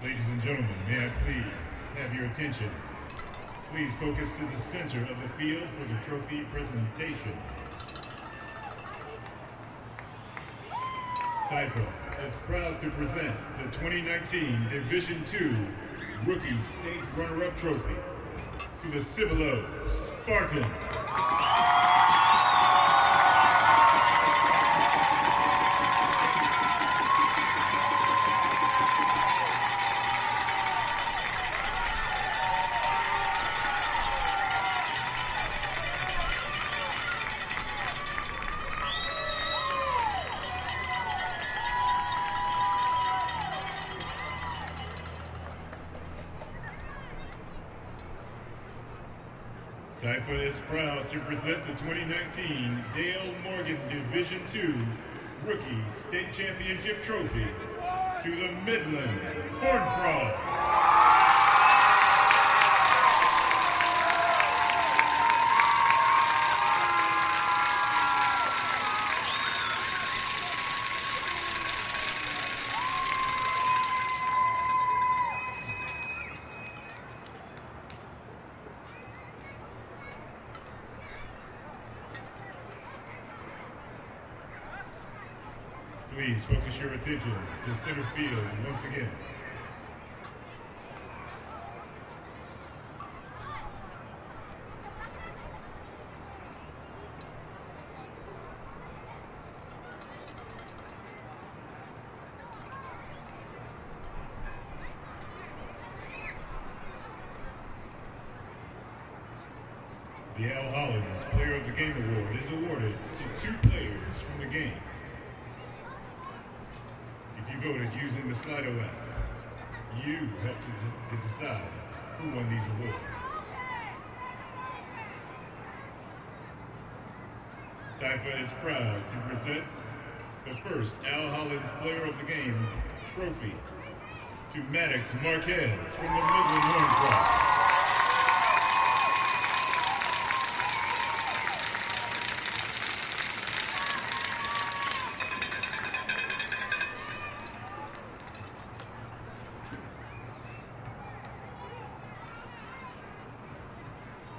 Ladies and gentlemen, may I please have your attention? Please focus to the center of the field for the trophy presentation. Taifa is proud to present the 2019 Division II Rookie State Runner-Up Trophy to the Cibolo Spartans. Taifa is proud to present the 2019 Dale Morgan Division II Rookie State Championship Trophy to the Midland Horned Frogs. Please focus your attention to center field once again. The Al Hollins Player of the Game Award is awarded to 2 players from the game. If you voted using the Slido app, you helped to decide who won these awards. Taifa is proud to present the first Al Hollins Player of the Game trophy to Maddox Marquez from the Midland Horned Frogs.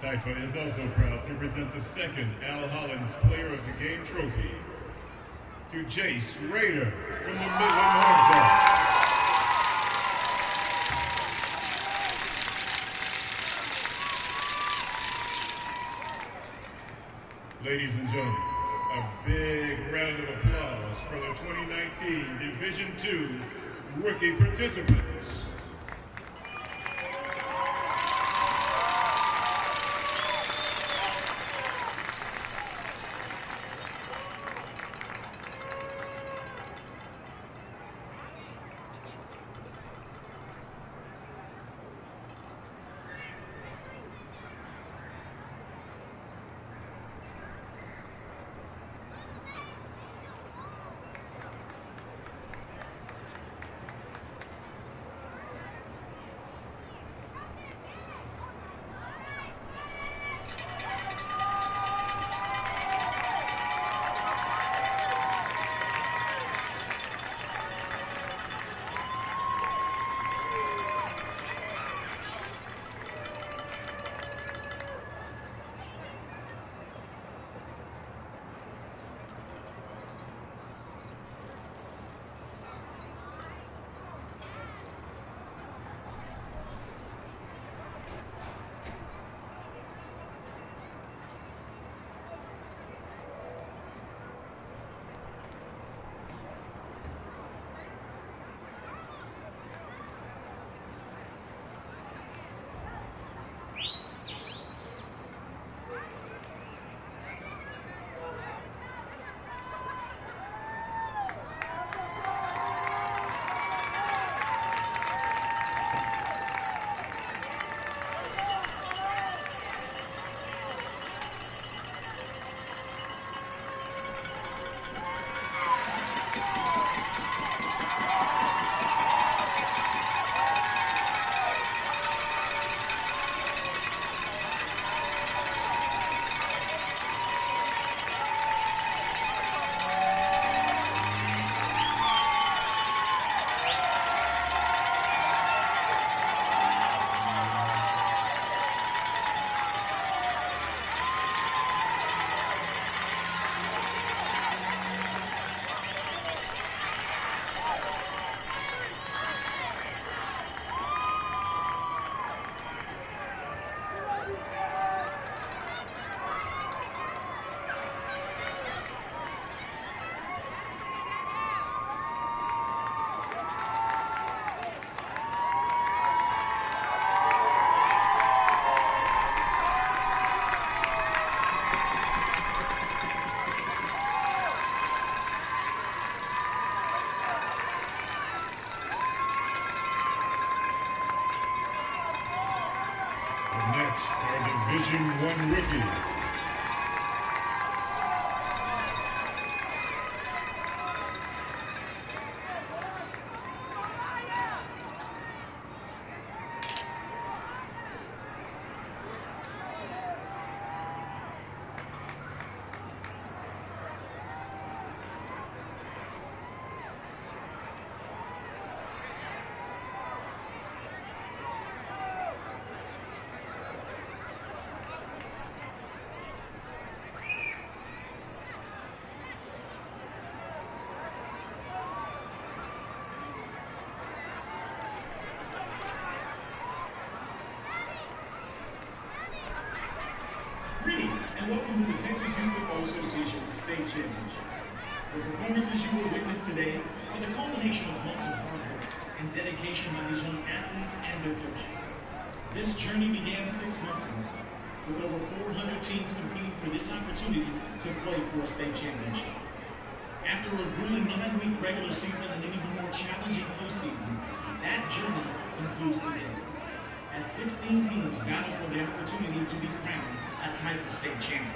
Taifa is also proud to present the second Al Hollins Player of the Game trophy to Jace Rader from the Midland Horned Frogs. Ladies and gentlemen, a big round of applause for the 2019 Division II rookie participants. Division I rookie. Greetings and welcome to the Texas Youth Football Association State Championships. The performances you will witness today are the culmination of months of hard work and dedication by these young athletes and their coaches. This journey began 6 months ago, with over 400 teams competing for this opportunity to play for a state championship. After a grueling 9-week regular season and an even more challenging postseason, that journey concludes today, as 16 teams battle for the opportunity to be crowned a TIFA state champion.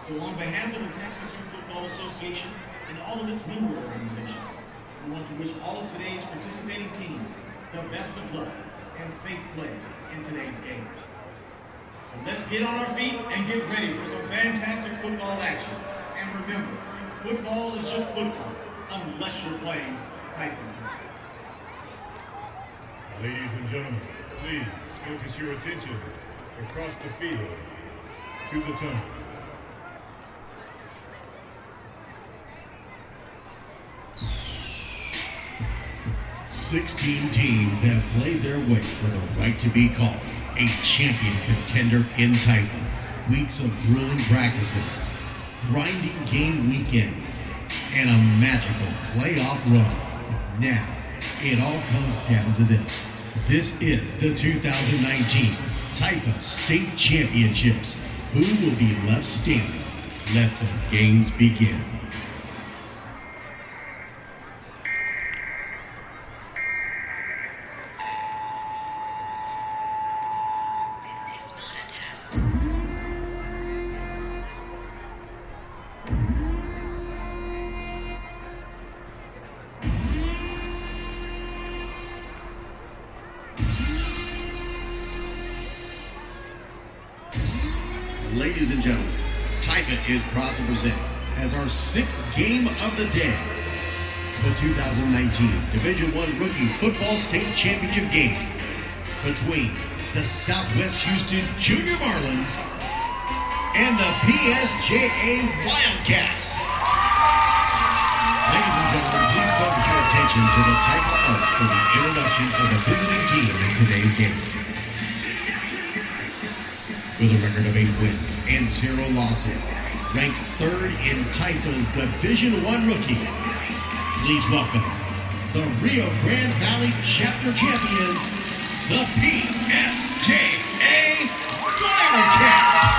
So on behalf of the Texas Youth Football Association and all of its member organizations, we want to wish all of today's participating teams the best of luck and safe play in today's games. So let's get on our feet and get ready for some fantastic football action. And remember, football is just football unless you're playing TIFA football. Ladies and gentlemen, please focus your attention across the field to the tunnel. Sixteen teams have played their way for the right to be called a champion contender in TIFA. Weeks of grueling practices, grinding game weekends, and a magical playoff run. Now, it all comes down to this. This is the 2019 TIFA State Championships. Who will be left standing? Let the games begin. This is not a test. Ladies and gentlemen, TIFA is proud to present as our 6th game of the day, the 2019 Division I Rookie Football State Championship game between the Southwest Houston Junior Marlins and the PSJA Wildcats. Ladies and gentlemen, please focus your attention to the TIFA arch for the introduction of the visiting team in today's game. With a record of 8 wins and 0 losses, ranked 3rd in TIFA's Division I rookie. Please welcome the Rio Grande Valley Chapter Champions, the PSJA Wildcats.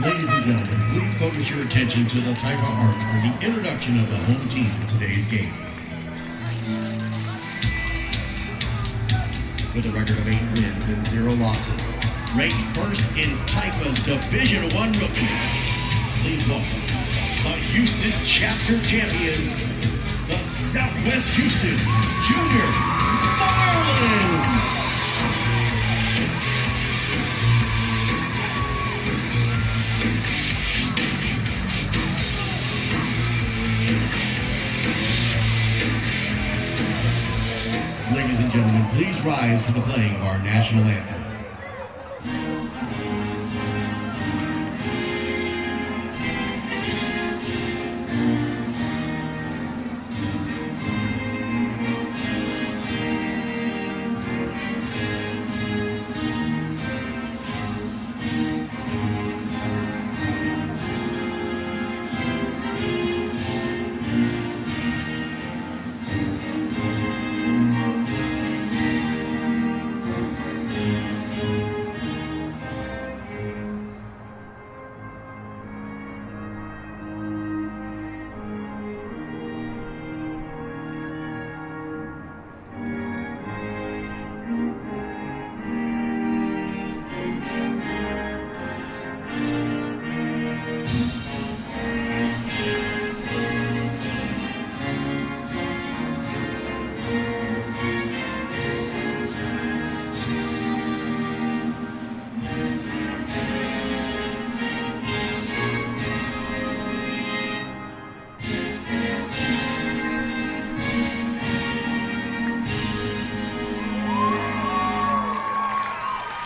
Ladies and gentlemen, please focus your attention to the TIFA arch for the introduction of the home team in today's game. With a record of 8 wins and 0 losses, ranked 1st in TIFA's Division I rookie. Please welcome the Houston Chapter Champions, the Southwest Houston Junior Marlins. Ladies and gentlemen, please rise for the playing of our national anthem.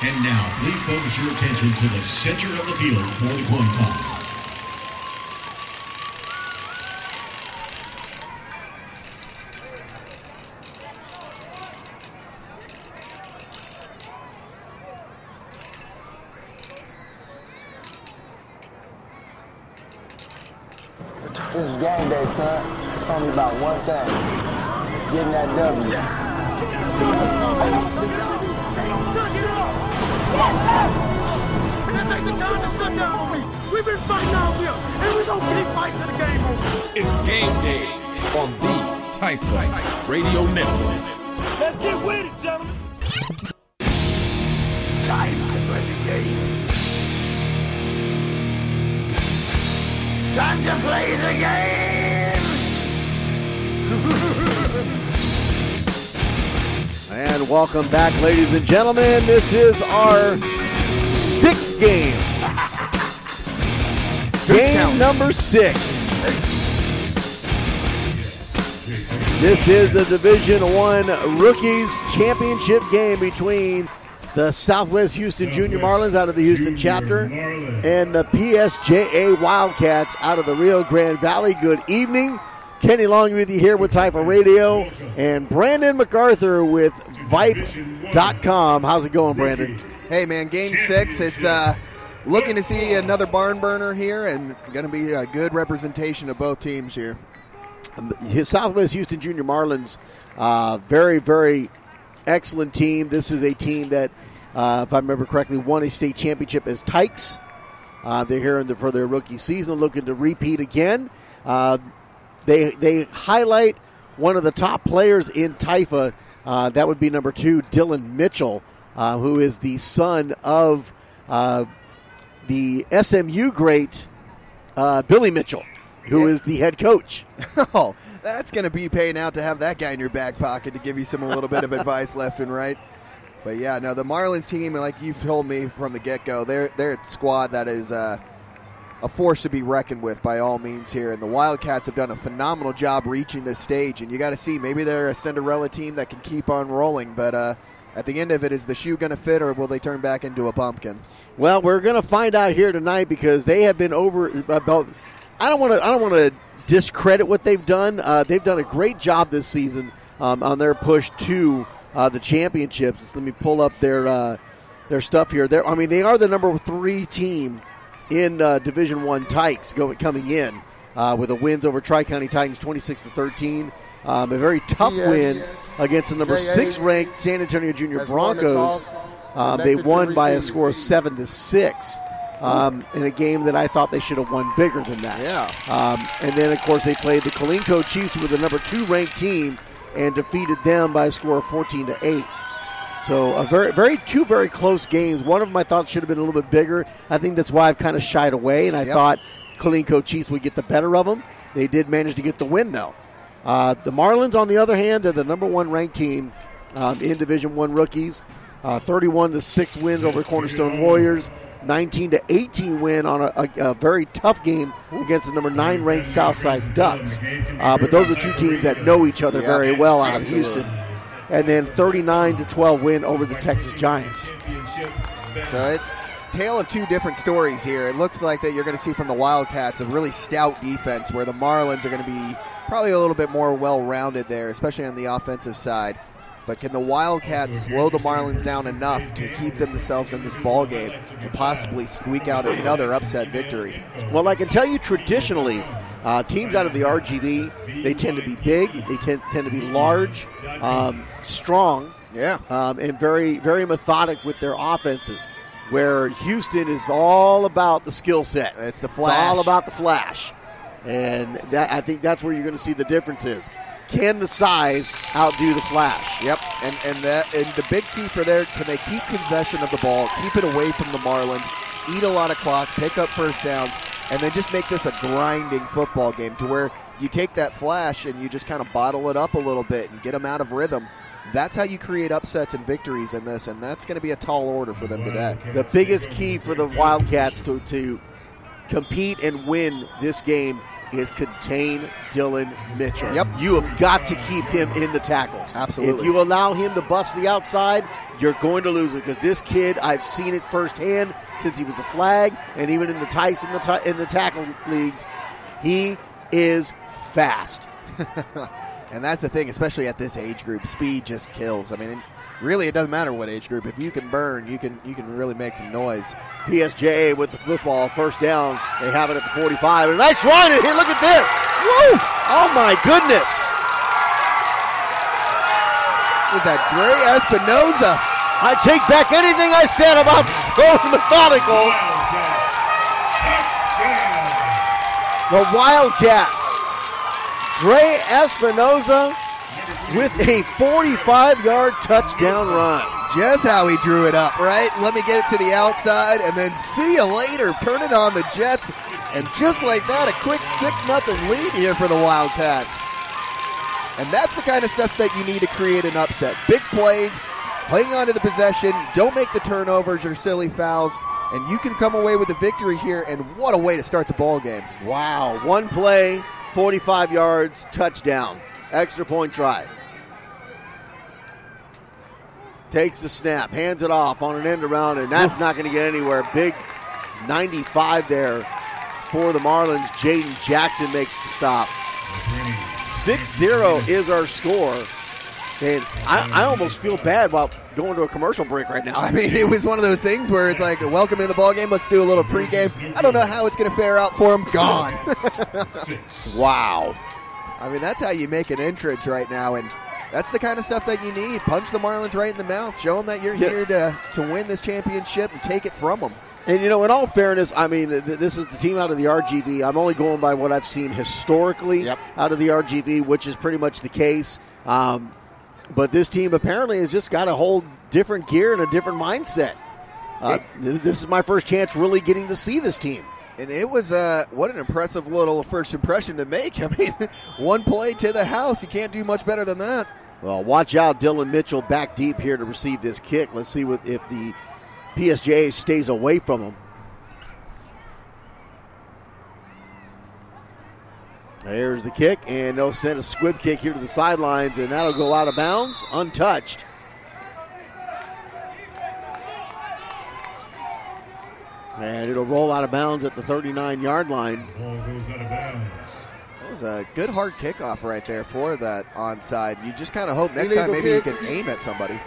And now, please focus your attention to the center of the field for the coin toss. This is game day, son. It's only about one thing. Getting that W. This ain't the time to shut down on me. We've been fighting out here, and we're going to keep fighting to the game over. It's game day on the Typhoon Radio Network. Let's get with it, gentlemen. Time to play the game. Time to play the game! And welcome back, ladies and gentlemen. This is our 6th game. Game number 6. This is the Division I Rookies Championship game between the Southwest Houston Junior Marlins out of the Houston chapter and the PSJA Wildcats out of the Rio Grande Valley. Good evening. Kenny Long with you here with Typhoon Radio, and Brandon MacArthur with Vipe.com. How's it going, Brandon? Hey, man, game 6. It's looking to see another barn burner here, and going to be a good representation of both teams here. His Southwest Houston Junior Marlins, very, very excellent team. This is a team that, if I remember correctly, won a state championship as Tykes. They're here for their rookie season, looking to repeat again. They highlight one of the top players in Typha. That would be number 2, Dylan Mitchell, who is the son of the SMU great Billy Mitchell, who is the head coach. Oh, that's going to be paying out to have that guy in your back pocket to give you a little bit of advice left and right. But, yeah, no, the Marlins team, like you've told me from the get-go, they're a squad that is a force to be reckoned with by all means here. And the Wildcats have done a phenomenal job reaching this stage. And you got to see, maybe they're a Cinderella team that can keep on rolling. But at the end of it, is the shoe going to fit, or will they turn back into a pumpkin? Well, we're going to find out here tonight, because they have been over about. I don't want to discredit what they've done. They've done a great job this season on their push to the championships. Let me pull up their stuff here. They are the number 3 team in Division I Tykes coming in with the wins over Tri-County Titans 26-13. A very tough win against the number 6 ranked San Antonio Junior Broncos. They won by a score of 7-6. In a game that I thought they should have won bigger than that. Yeah. And then, of course, they played the Kalinko Chiefs, who were the number 2 ranked team, and defeated them by a score of 14-8. So two very close games. One of them I thought should have been a little bit bigger. I think that's why I've kind of shied away, and I thought Kalinko Chiefs would get the better of them. They did manage to get the win, though. The Marlins, on the other hand, they're the number 1 ranked team in Division I Rookies. 31-6 wins over Cornerstone Warriors. 19-18 win on a very tough game against the number 9 ranked Southside Ducks. But those are 2 teams that know each other very well out of Houston. And then 39-12 win over the Texas Giants. So tale of 2 different stories here. It looks like that you're going to see from the Wildcats a really stout defense, where the Marlins are going to be probably a little bit more well-rounded there, especially on the offensive side. But can the Wildcats slow the Marlins down enough to keep themselves in this ball game and possibly squeak out another upset victory? Well, I can tell you traditionally, teams out of the RGV, they tend to be big, they tend to be large, strong, and very, very methodic with their offenses, where Houston is all about the skill set. It's the flash. It's all about the flash. And I think that's where you're going to see the differences. Can the size outdo the flash? Yep, and the big key for there, can they keep possession of the ball, keep it away from the Marlins, eat a lot of clock, pick up first downs, and then just make this a grinding football game to where you take that flash and you just kind of bottle it up a little bit and get them out of rhythm. That's how you create upsets and victories in this, and that's going to be a tall order for them today. The biggest key for the Wildcats to compete and win this game is contain Dillon Mitchell. Yep. You have got to keep him in the tackles. Absolutely. If you allow him to bust the outside, you're going to lose him because this kid, I've seen it firsthand since he was a flag and even in the tights in the tackle leagues, he is fast. And that's the thing, especially at this age group. Speed just kills. I mean, really, it doesn't matter what age group. If you can burn, you can really make some noise. PSJA with the football, first down. They have it at the 45. A nice run, and here, look at this. Woo! Oh, my goodness. Was that Dre Espinoza? I take back anything I said about slow and methodical. The Wildcats. Dre Espinoza with a 45-yard touchdown run. Just how he drew it up, right? Let me get it to the outside, and then see you later. Turn it on the Jets, and just like that, a quick 6-0 lead here for the Wildcats. And that's the kind of stuff that you need to create an upset. Big plays, playing onto the possession, don't make the turnovers or silly fouls, and you can come away with a victory here, and what a way to start the ball game. Wow, one play, 45 yards, touchdown. Extra point try. Takes the snap, hands it off on an end around, and that's not going to get anywhere. Big 95 there for the Marlins. Jaden Jackson makes the stop. 6-0 is our score. And I almost feel bad about going to a commercial break right now. I mean, it was one of those things where it's like, welcome to the ball game. Let's do a little pregame. I don't know how it's going to fare out for him. Gone. Wow. I mean, that's how you make an entrance right now, and that's the kind of stuff that you need. Punch the Marlins right in the mouth. Show them that you're here to win this championship and take it from them. And, you know, in all fairness, I mean, this is the team out of the RGV. I'm only going by what I've seen historically out of the RGV, which is pretty much the case. But this team apparently has just got a whole different gear and a different mindset. This is my first chance really getting to see this team. And it was, what an impressive little first impression to make. I mean, one play to the house. You can't do much better than that. Well, watch out. Dillon Mitchell back deep here to receive this kick. Let's see if the PSJA stays away from him. There's the kick, and they'll send a squib kick here to the sidelines, and that'll go out of bounds, untouched. And it'll roll out of bounds at the 39-yard line. Ball goes out of bounds. That was a good hard kickoff right there for that onside. You just kind of hope next time maybe you can aim at somebody.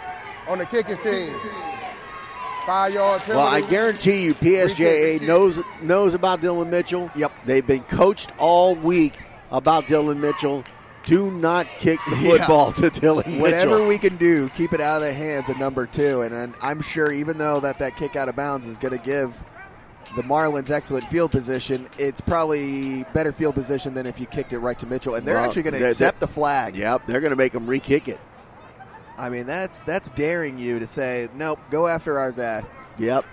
On the kicking team. 5-yard penalty. Well, I guarantee you PSJA knows about Dillon Mitchell. Yep. They've been coached all week about Dillon Mitchell. Do not kick the football to Dillon Mitchell. Whatever we can do, keep it out of the hands of number 2. And I'm sure even though that kick out of bounds is going to give the Marlins excellent field position, it's probably better field position than if you kicked it right to Mitchell. And they're actually going to accept the flag. Yep, they're going to make him re-kick it. I mean, that's daring you to say, nope, go after our guy. Yep.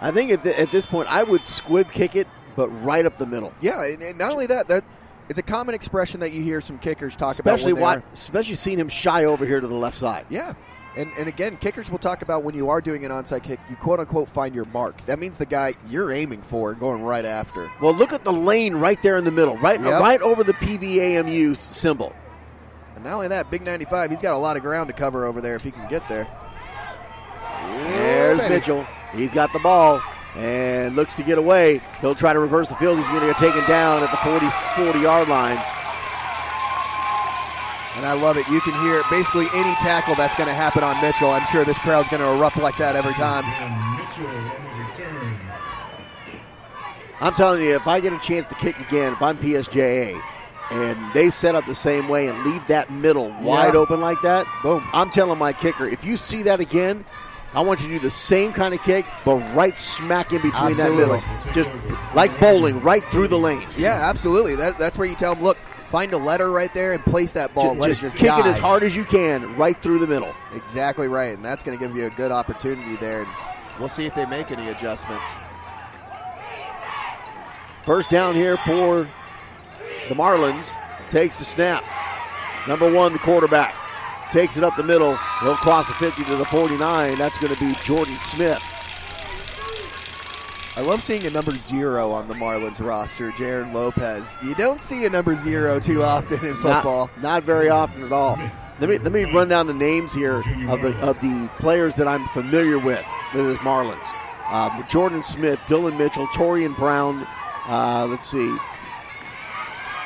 I think at this point I would squib kick it, but right up the middle. Yeah, and not only that it's a common expression that you hear some kickers talk about. Especially seeing him shy over here to the left side. Yeah. And again, kickers will talk about when you are doing an onside kick, you quote-unquote find your mark. That means the guy you're aiming for and going right after. Well, look at the lane right there in the middle, right over the PVAMU symbol. And not only that, Big 95, he's got a lot of ground to cover over there if he can get there. There's Mitchell. He's got the ball and looks to get away. He'll try to reverse the field. He's going to get taken down at the 40-yard line. And I love it. You can hear basically any tackle that's going to happen on Mitchell. I'm sure this crowd's going to erupt like that every time. I'm telling you, if I get a chance to kick again, if I'm PSJA, and they set up the same way and leave that middle wide open like that, boom. I'm telling my kicker, if you see that again, I want you to do the same kind of kick, but right smack in between that middle. Just like bowling, right through the lane. Yeah, absolutely. That's where you tell them, look, find a letter right there and place that ball. Just kick it as hard as you can, right through the middle. Exactly right, and that's going to give you a good opportunity there. And we'll see if they make any adjustments. First down here for the Marlins. Takes the snap. Number 1, the quarterback. Takes it up the middle. He'll cross the 50 to the 49. That's going to be Jordan Smith. I love seeing a number 0 on the Marlins roster, Jaron Lopez. You don't see a number 0 too often in football. Not very often at all. Let me run down the names here of the players that I'm familiar with this Marlins. Jordan Smith, Dylan Mitchell, Torian Brown. Let's see.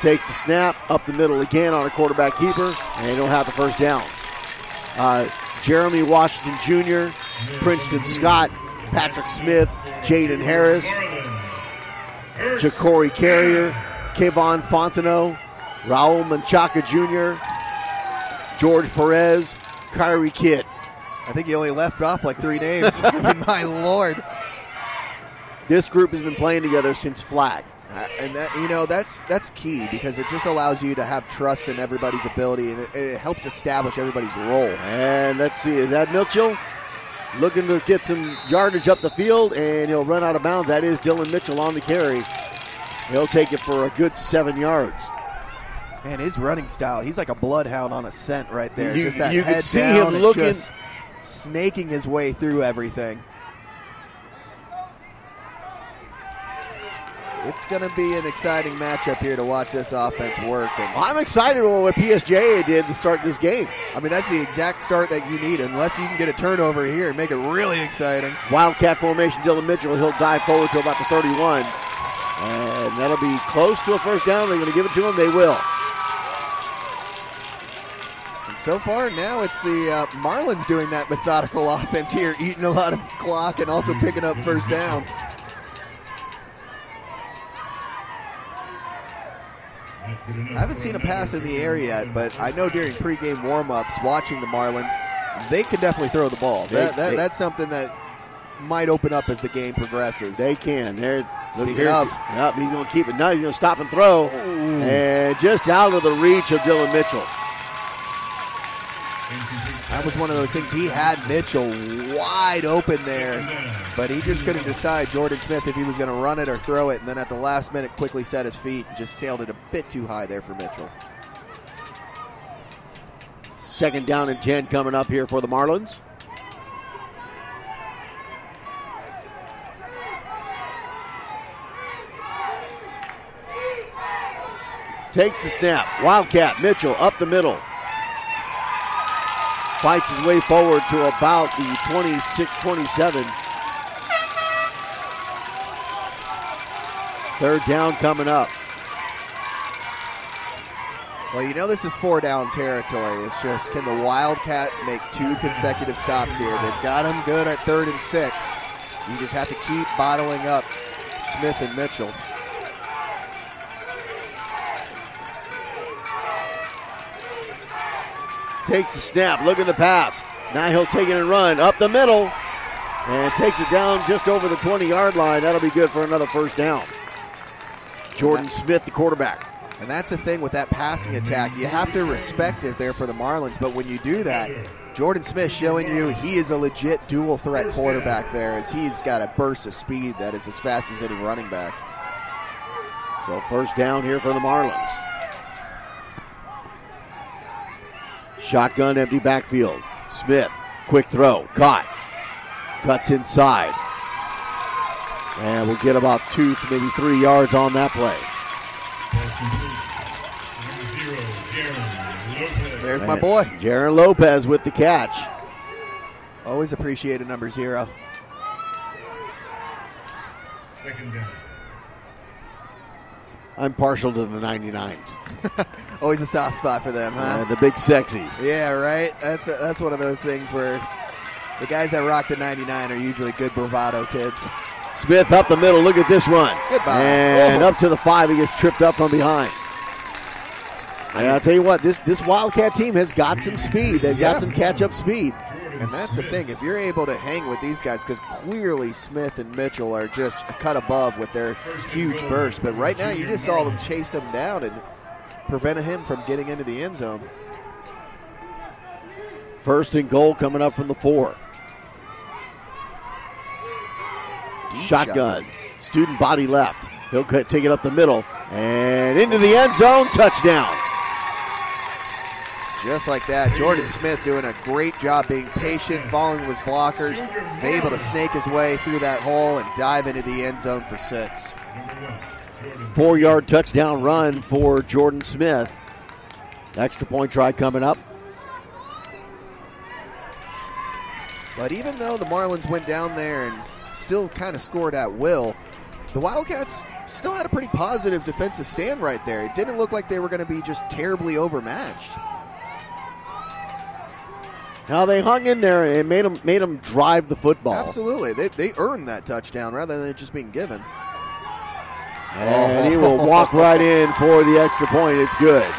Takes the snap up the middle again on a quarterback keeper, and he'll have the first down. Jeremy Washington Jr., Princeton Scott, Patrick Smith, Jaden Harris, Ja'Cory Carrier, Kayvon Fontenot, Raul Menchaca Jr., George Perez, Kyrie Kidd. I think he only left off like 3 names. I mean, my Lord. This group has been playing together since flag. And that's key because it just allows you to have trust in everybody's ability, and it helps establish everybody's role. And let's see, is that Mitchell? Looking to get some yardage up the field, and he'll run out of bounds. That is Dylan Mitchell on the carry. He'll take it for a good 7 yards. Man, his running style, he's like a bloodhound on a scent right there. You just that can head see down him and looking, just snaking his way through everything. It's going to be an exciting matchup here to watch this offense work. And I'm excited about what PSJA did to start this game. I mean, that's the exact start that you need, unless you can get a turnover here and make it really exciting. Wildcat formation, Dylan Mitchell. He'll dive forward to about the 31. And that'll be close to a first down. They're going to give it to him. They will. And so far, now it's the Marlins doing that methodical offense here, eating a lot of clock and also picking up first downs. I haven't seen a pass in the air yet, but I know during pregame warm-ups, watching the Marlins, they can definitely throw the ball. That's something that might open up as the game progresses. They can. Speaking of. Yep, he's going to keep it. Now he's going to stop and throw. Ooh. And just out of the reach of Dylan Mitchell. That was one of those things. He had Mitchell wide open there, but he just couldn't decide, Jordan Smith, if he was going to run it or throw it, and then at the last minute quickly set his feet and just sailed it a bit too high there for Mitchell. 2nd down and 10 coming up here for the Marlins. Takes the snap. Wildcat, Mitchell up the middle. Fights his way forward to about the 26-27. 3rd down coming up. Well, you know this is 4-down territory. It's just, can the Wildcats make 2 consecutive stops here? They've got them good at 3rd and 6. You just have to keep bottling up Smith and Mitchell. Takes the snap, look at the pass. Now he'll take it and run up the middle and takes it down just over the 20-yard line. That'll be good for another first down. Jordan Smith, the quarterback. And that's the thing with that passing attack. You have to respect it there for the Marlins, but when you do that, Jordan Smith showing you he is a legit dual threat quarterback there, as he's got a burst of speed that is as fast as any running back. So first down here for the Marlins. Shotgun, empty backfield. Smith, quick throw, caught. Cuts inside. And we'll get about 2, maybe 3 yards on that play. There's my boy. Jaron Lopez with the catch. Always appreciate a number 0. 2nd down. I'm partial to the 99s. Always a soft spot for them, huh? The big sexies. Yeah, right? That's one of those things where the guys that rock the 99 are usually good bravado kids. Smith up the middle. Look at this run. Goodbye. And up to the 5. He gets tripped up from behind. And I'll tell you what, this Wildcat team has got some speed. They've got some catch-up speed. And that's the thing. If you're able to hang with these guys, because clearly Smith and Mitchell are just a cut above with their huge burst. But right now you just saw them chase him down and prevented him from getting into the end zone. 1st and goal coming up from the 4. Shotgun. Student body left. He'll take it up the middle and into the end zone. Touchdown. Just like that, Jordan Smith doing a great job being patient, following his blockers. He's able to snake his way through that hole and dive into the end zone for 6. 4-yard touchdown run for Jordan Smith. Extra point try coming up. But even though the Marlins went down there and still kind of scored at will, the Wildcats still had a pretty positive defensive stand right there. It didn't look like they were going to be just terribly overmatched. Now they hung in there and made them drive the football. Absolutely. They earned that touchdown rather than it just being given. And he will walk right in for the extra point. It's good.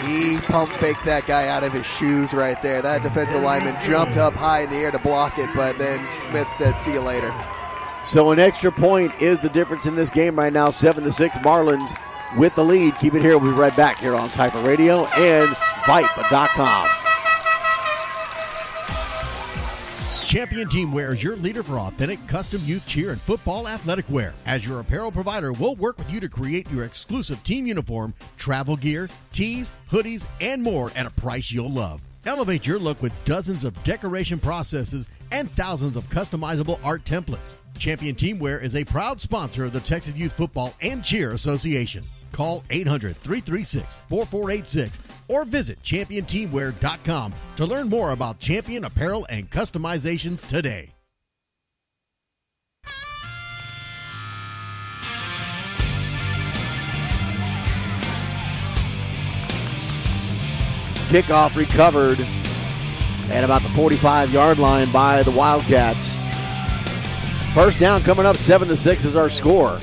He pump faked that guy out of his shoes right there. That defensive lineman jumped up high in the air to block it, but then Smith said, see you later. So an extra point is the difference in this game right now. 7-6 Marlins with the lead. Keep it here. We'll be right back here on Typer Radio and Vipe.com. Champion Teamwear is your leader for authentic custom youth cheer and football athletic wear. As your apparel provider, we'll work with you to create your exclusive team uniform, travel gear, tees, hoodies, and more at a price you'll love. Elevate your look with dozens of decoration processes and thousands of customizable art templates. Champion Teamwear is a proud sponsor of the Texas Youth Football and Cheer Association. Call 800-336-4486 or visit championteamwear.com to learn more about Champion apparel and customizations today. Kickoff recovered at about the 45-yard line by the Wildcats. First down coming up, 7-6 is our score.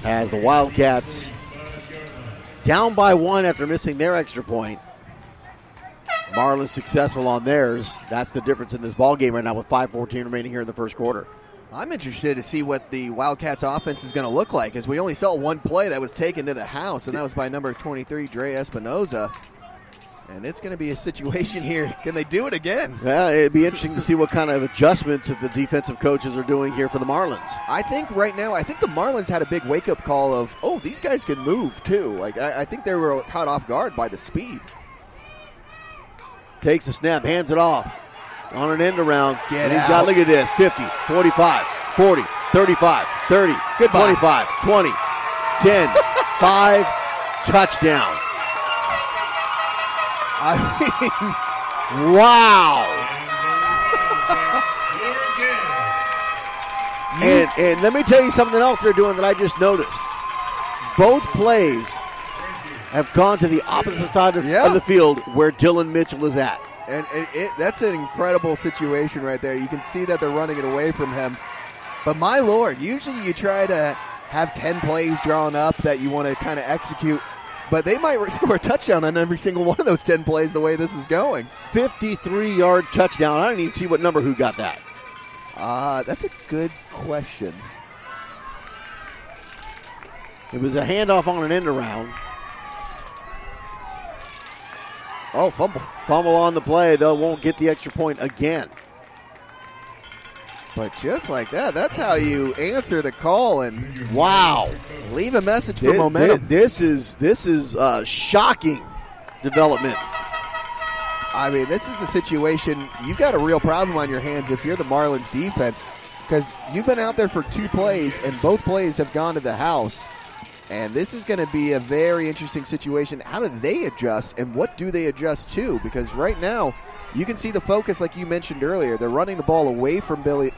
As the Wildcats down by 1 after missing their extra point. Marlins successful on theirs. That's the difference in this ball game right now with 5:14 remaining here in the first quarter. I'm interested to see what the Wildcats offense is going to look like, as we only saw one play that was taken to the house, and that was by number 23, Dre Espinoza. And it's going to be a situation here. Can they do it again? Yeah, it'd be interesting to see what kind of adjustments that the defensive coaches are doing here for the Marlins. I think right now, the Marlins had a big wake-up call of, oh, these guys can move too. Like I think they were caught off guard by the speed. Takes a snap, hands it off on an end around. Get he's out. got, look at this, 50, 45, 40, 35, 30, Goodbye. 25, 20, 10, 5, touchdown. I mean, wow. And let me tell you something else they're doing that I just noticed. Both plays have gone to the opposite side of the field where Dylan Mitchell is at. And that's an incredible situation right there. You can see that they're running it away from him. But my Lord, usually you try to have 10 plays drawn up that you want to kind of execute, but they might score a touchdown on every single one of those 10 plays the way this is going. 53-yard touchdown. I don't even see what number who got that. That's a good question. It was a handoff on an end around. Oh, fumble. Fumble on the play. They won't get the extra point again. But just like that, that's how you answer the call and wow, leave a message for momentum. This is shocking development. I mean, this is a situation, you've got a real problem on your hands if you're the Marlins defense, because you've been out there for 2 plays and both plays have gone to the house. And this is going to be a very interesting situation. How do they adjust, and what do they adjust to? Because right now, you can see the focus, like you mentioned earlier. They're running the ball away from Billy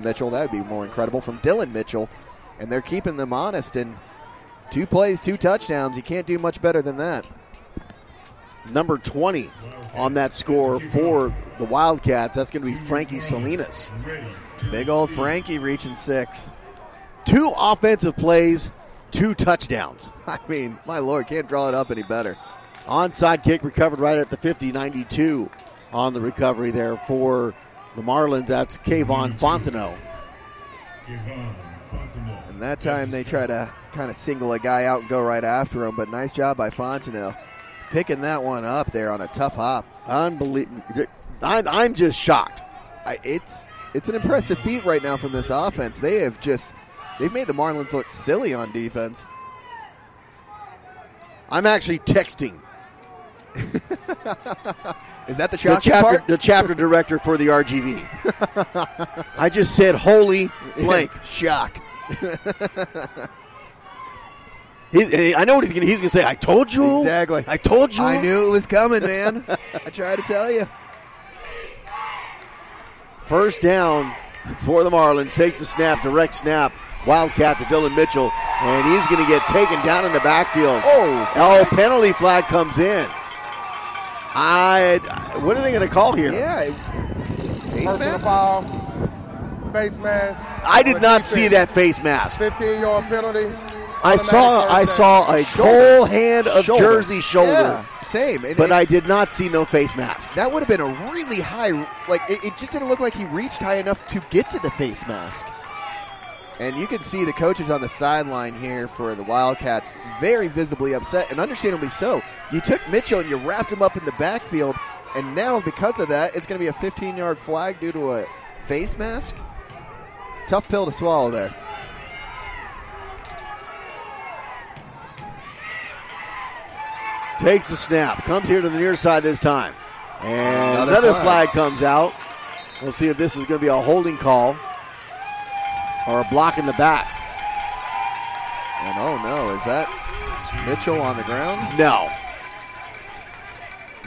Mitchell. That would be more incredible. From Dylan Mitchell, and they're keeping them honest. And 2 plays, 2 touchdowns. You can't do much better than that. Number 20 on that score for the Wildcats. That's going to be Frankie Salinas. Big old Frankie reaching 6. 2 offensive plays, 2 touchdowns. I mean, my Lord, can't draw it up any better. Onside kick recovered right at the 50, 92 on the recovery there for the Marlins. That's Kayvon Fontenot. And that time they try to kind of single a guy out and go right after him, but nice job by Fontenot picking that one up there on a tough hop. Unbelievable. I'm just shocked. It's an impressive feat right now from this offense. They've made the Marlins look silly on defense. I'm actually texting Is that the shocking part? The chapter director for the RGV. I just said holy blank. Shock. I know what he's going to say. I told you. Exactly. I told you. I knew it was coming, man. I tried to tell you. First down for the Marlins. Takes the snap, direct snap. Wildcat to Dylan Mitchell, and he's going to get taken down in the backfield. Penalty flag comes in. What are they going to call here? Yeah. Face mask? Foul, face mask. I did not see that face mask. 15-yard penalty. I saw a whole hand of jersey shoulder. Yeah, same. But I did not see no face mask. That would have been a really high, it just didn't look like he reached high enough to get to the face mask. And you can see the coaches on the sideline here for the Wildcats very visibly upset, and understandably so. You took Mitchell and you wrapped him up in the backfield, and now because of that, it's going to be a 15-yard flag due to a face mask. Tough pill to swallow there. Takes the snap. Comes here to the near side this time. And another flag comes out. We'll see if this is going to be a holding call or a block in the back. And no. Is that Mitchell on the ground? No,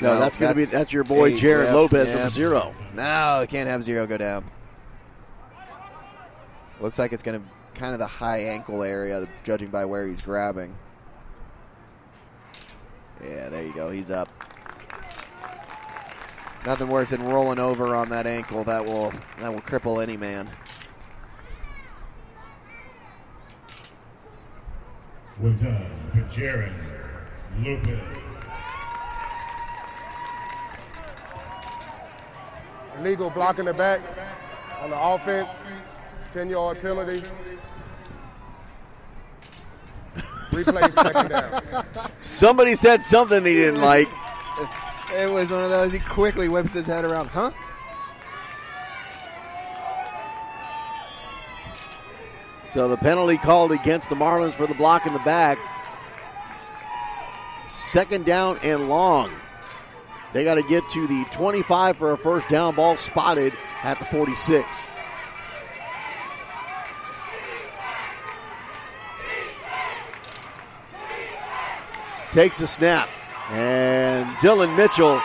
that's your boy Jared Lopez from 0. No, can't have 0 go down. Looks like it's going to kind of the high ankle area, judging by where he's grabbing. Yeah, there you go. He's up. Nothing worse than rolling over on that ankle. That will cripple any man. One time for Jared Lopez. Illegal block in the back on the offense. 10-yard penalty. Replay second down. Somebody said something he didn't like. It was one of those. He quickly whips his head around. Huh? So the penalty called against the Marlins for the block in the back. Second down and long. They got to get to the 25 for a first down. Ball spotted at the 46. Takes a snap. And Dylan Mitchell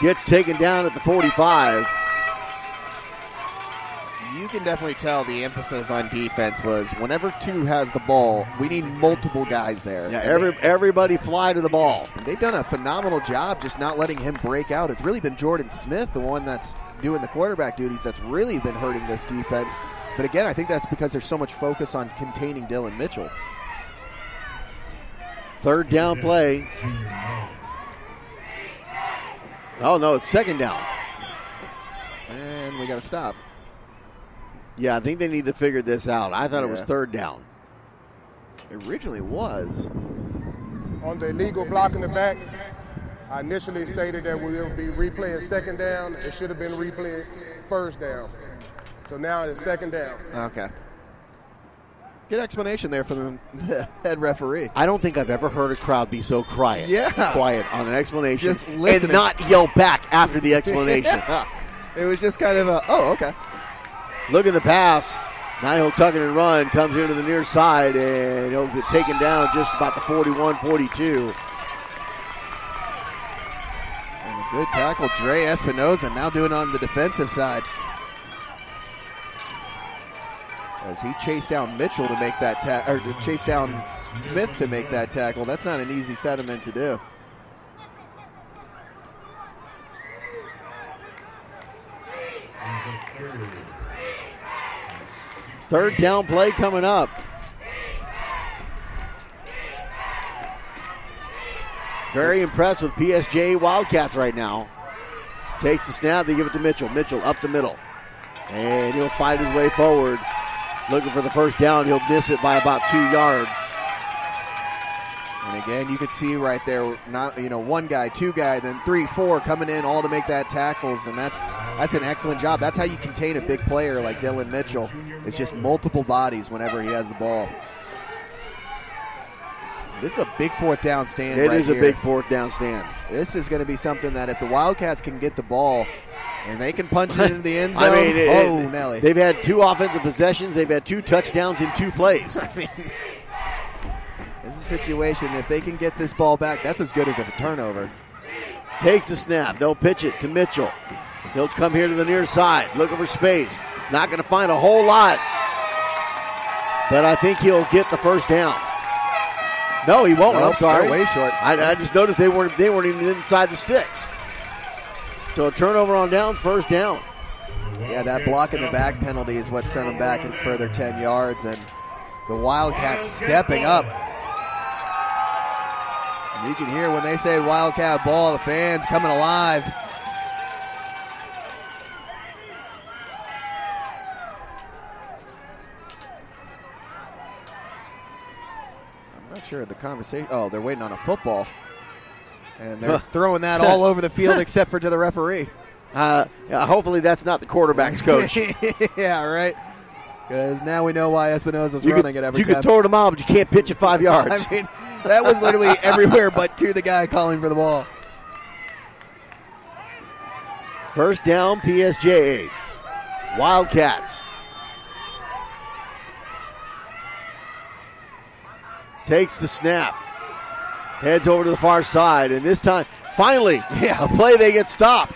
gets taken down at the 45. You can definitely tell the emphasis on defense was whenever 2 has the ball, we need multiple guys there. Yeah, everybody fly to the ball. And they've done a phenomenal job just not letting him break out. It's really been Jordan Smith, the one that's doing the quarterback duties, that's really been hurting this defense. But again, I think that's because there's so much focus on containing Dylan Mitchell. Third down play. Oh, no, it's second down. And we got to stop. Yeah, I think they need to figure this out. I thought it was third down. It originally was. On the illegal block in the back, I initially stated that we will be replaying second down. It should have been replayed first down. So now it's second down. Okay. Good explanation there from the head referee. I don't think I've ever heard a crowd be so quiet. Yeah. Quiet on an explanation. Just listening. And not yell back after the explanation. Yeah. It was just kind of okay. Looking to pass. Now he'll tuck it and run. Comes into the near side, and he'll get taken down just about the 41-42. And a good tackle, Dre Espinoza, now doing it on the defensive side. As he chased down Mitchell to make that or chased down Smith to make that tackle. That's not an easy sentiment to do. Third down play coming up. Very impressed with PSJA Wildcats right now. Takes the snap, they give it to Mitchell. Mitchell up the middle. And he'll fight his way forward. Looking for the first down. He'll miss it by about 2 yards. And again, you could see right there, not one guy, 2 guy, then 3, 4 coming in all to make that tackles, and that's an excellent job. That's how you contain a big player like Dylan Mitchell. It's just multiple bodies whenever he has the ball. This is a big fourth down stand. It right is here. a big fourth down stand. This is going to be something that if the Wildcats can get the ball and they can punch it into the end zone, Nelly. They've had 2 offensive possessions. They've had 2 touchdowns in 2 plays. I mean, this is a situation, if they can get this ball back, that's as good as a turnover. Takes the snap. They'll pitch it to Mitchell. He'll come here to the near side, looking for space. Not going to find a whole lot, but I think he'll get the first down. No, he won't. I'm sorry. They're way short. I just noticed they weren't even inside the sticks. So a turnover on downs, first down. Yeah, that block in the back penalty is what sent them back a further 10 yards, and the Wildcats stepping up. And you can hear when they say Wildcat ball, the fans coming alive. I'm not sure of the conversation. Oh, they're waiting on a football. And they're throwing that all over the field except for to the referee. Hopefully that's not the quarterback's coach. Yeah, right. Because now we know why Espinosa's running it every time. You can throw it a mile, but you can't pitch it 5 yards. I mean, that was literally everywhere but to the guy calling for the ball. First down, PSJA. Wildcats. Takes the snap. Heads over to the far side, and this time, finally, a play they get stopped.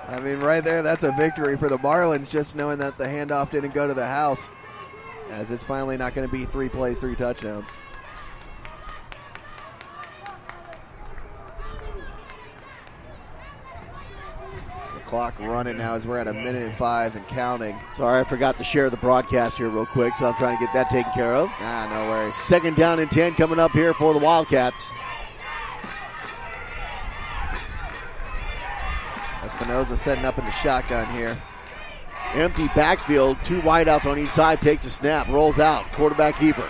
I mean, right there, that's a victory for the Marlins, just knowing that the handoff didn't go to the house, as it's finally not going to be 3 plays, 3 touchdowns. The clock running now as we're at 1:05 and counting. Sorry, I forgot to share the broadcast here real quick, so I'm trying to get that taken care of. No worries. Second down and 10 coming up here for the Wildcats. Espinosa setting up in the shotgun here. Empty backfield, 2 wideouts on each side, takes a snap, rolls out, quarterback keeper.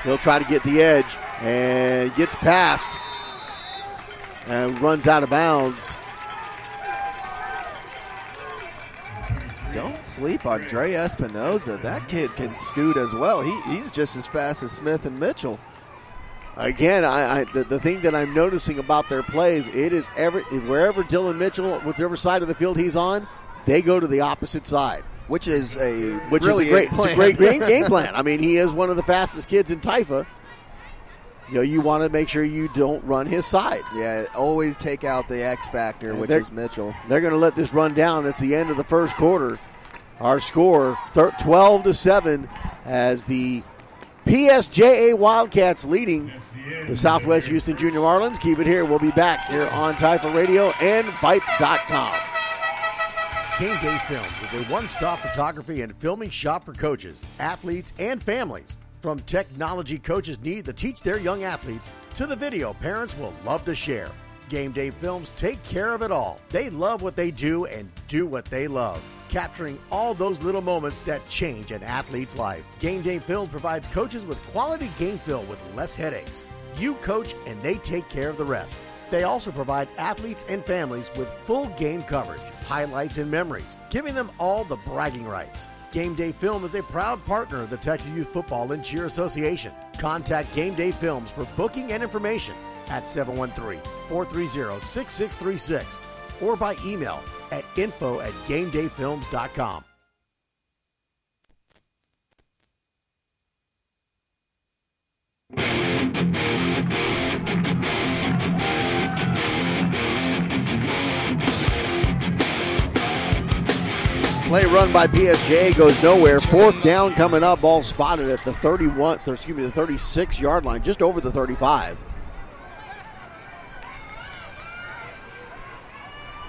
He'll try to get the edge and gets past and runs out of bounds. Don't sleep on Dre Espinosa. That kid can scoot as well. He's just as fast as Smith and Mitchell. Again, the thing that I'm noticing about their plays, it is wherever Dylan Mitchell, whichever side of the field he's on, they go to the opposite side. Which is a great game plan. I mean, he is one of the fastest kids in Taifa. You know, you want to make sure you don't run his side. Yeah, always take out the X factor, which is Mitchell. They're going to let this run down. It's the end of the first quarter. Our score, 12-7, as the PSJA Wildcats leading the Southwest Houston Junior Marlins. Keep it here. We'll be back here on Taifa Radio and Vipe.com. Game Day Films is a one-stop photography and filming shop for coaches, athletes, and families. From technology coaches need to teach their young athletes to the video parents will love to share. Game Day Films take care of it all. They love what they do and do what they love, capturing all those little moments that change an athlete's life. Game Day Films provides coaches with quality game film with less headaches. You coach and they take care of the rest. They also provide athletes and families with full game coverage, highlights, and memories, giving them all the bragging rights. Game Day Film is a proud partner of the Texas Youth Football and Cheer Association. Contact Game Day Films for booking and information at 713-430-6636 or by email at info@gamedayfilms.com. Play run by PSJA goes nowhere. Fourth down coming up. Ball spotted at the 36-yard line, just over the 35.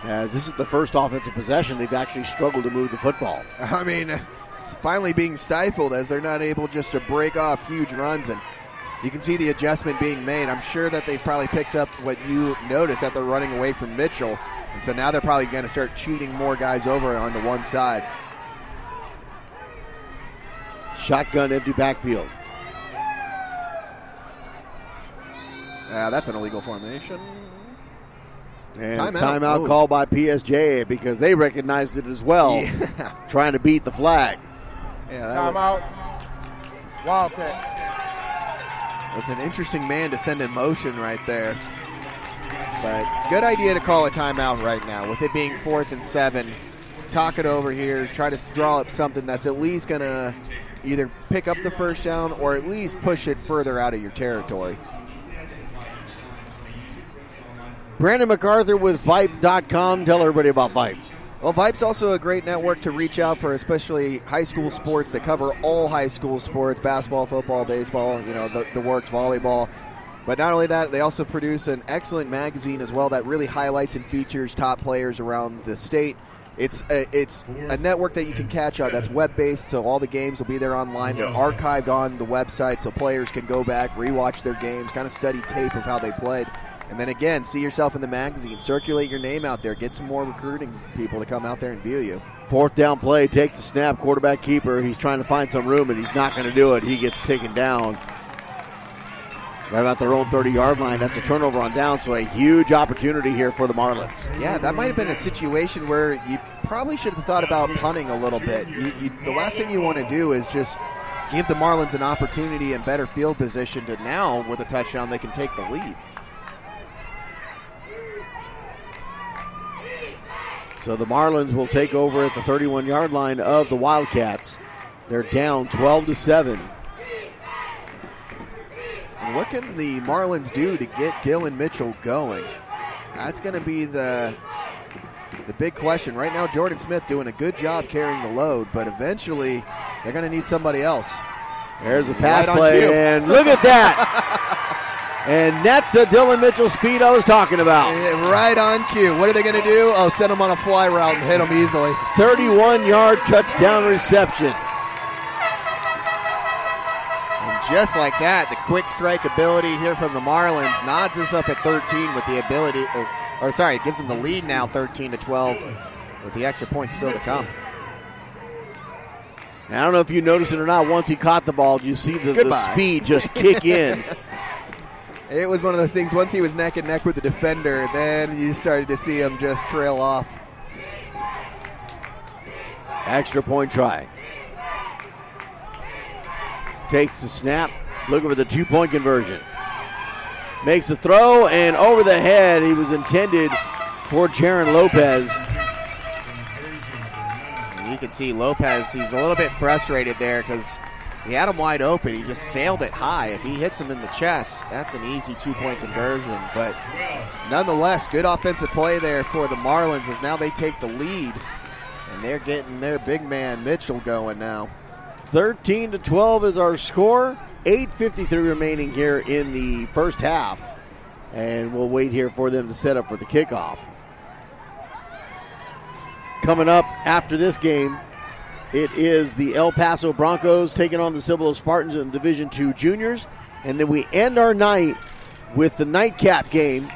As this is the first offensive possession, they've actually struggled to move the football. I mean, it's finally being stifled as they're not able just to break off huge runs, and you can see the adjustment being made. I'm sure that they've probably picked up what you noticed, that they're running away from Mitchell. And so now they're probably going to start cheating more guys over onto one side. Shotgun, empty backfield. That's an illegal formation. And timeout called by PSJA because they recognized it as well, trying to beat the flag. Yeah, timeout. Wildcats. was an interesting man to send in motion right there. But good idea to call a timeout right now. With it being 4th and 7, talk it over here, try to draw up something that's at least going to either pick up the first down or at least push it further out of your territory. Brandon MacArthur with Vipe.com. Tell everybody about Vipe. Well, Vipe's also a great network to reach out for, especially high school sports. They cover all high school sports, basketball, football, baseball, the works, volleyball. But not only that, they also produce an excellent magazine as well that really highlights and features top players around the state. It's a network that you can catch up. That's web-based, so all the games will be there online. They're archived on the website so players can go back, rewatch their games, kind of study tape of how they played. And then again, see yourself in the magazine. Circulate your name out there. Get some more recruiting people to come out there and view you. 4th down play, takes the snap, quarterback keeper. He's trying to find some room, and he's not going to do it. He gets taken down right about their own 30-yard line. That's a turnover on down, so a huge opportunity here for the Marlins. Yeah, that might have been a situation where you probably should have thought about punting a little bit. The last thing you want to do is just give the Marlins an opportunity and better field position to now, with a touchdown, they can take the lead. So the Marlins will take over at the 31-yard line of the Wildcats. They're down 12-7. And what can the Marlins do to get Dylan Mitchell going? That's going to be the big question. Right now, Jordan Smith doing a good job carrying the load, but eventually they're going to need somebody else. There's a pass play, and look at that. And that's the Dylan Mitchell speed I was talking about. Right on cue. What are they going to do? Oh, send him on a fly route and hit him easily. 31-yard touchdown reception. And just like that, the quick strike ability here from the Marlins nods us up at 13 with the ability, it gives them the lead now 13-12 with the extra point still to come. Now, I don't know if you noticed it or not, once he caught the ball, did you see the speed just kick in? It was one of those things, once he was neck and neck with the defender, then you started to see him just trail off. Extra point try. Takes the snap, looking for the 2-point conversion. Makes the throw, and over the head, he was intended for Jaron Lopez. And you can see Lopez, he's a little bit frustrated there because he had him wide open. He just sailed it high. If he hits him in the chest, that's an easy 2-point conversion. But nonetheless, good offensive play there for the Marlins as now they take the lead. And they're getting their big man Mitchell going now. 13-12 is our score. 8:53 remaining here in the first half. And we'll wait here for them to set up for the kickoff. Coming up after this game, it is the El Paso Broncos taking on the Cibolo Spartans in Division II Juniors. And then we end our night with the nightcap game,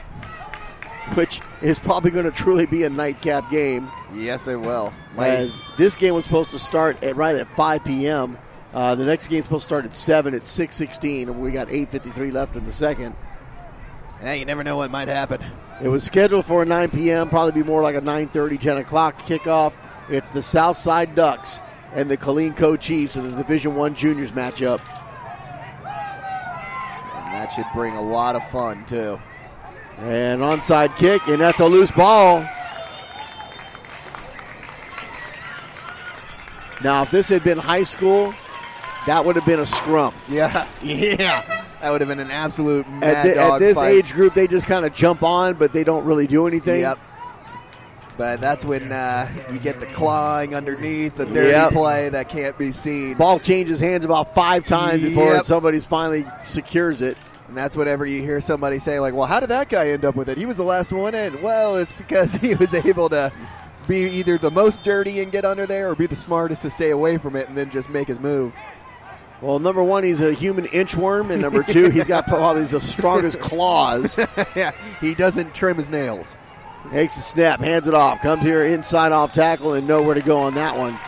which is probably going to truly be a nightcap game. Yes, it will. As this game was supposed to start right at 5 p.m. The next game is supposed to start at 7 at 6:16, and we got 8:53 left in the second. Yeah, you never know what might happen. It was scheduled for a 9 p.m., probably be more like a 9:30, 10 o'clock kickoff. It's the Southside Ducks and the Colinco Chiefs in the Division I Juniors matchup. And that should bring a lot of fun, too. And onside kick, and that's a loose ball. Now, if this had been high school, that would have been a scrum. Yeah. That would have been an absolute mad dog At this fight. age group, they just kind of jump on, but they don't really do anything. Yep. But that's when you get the clawing underneath, the dirty play that can't be seen. Ball changes hands about 5 times before somebody finally secures it. And that's whenever you hear somebody say, like, well, how did that guy end up with it? He was the last one in. Well, it's because he was able to be either the most dirty and get under there or be the smartest to stay away from it and then just make his move. Well, number one, he's a human inchworm, and number two, he's got probably the strongest claws. Yeah, he doesn't trim his nails. Takes the snap, hands it off, comes here inside off tackle, and nowhere to go on that one.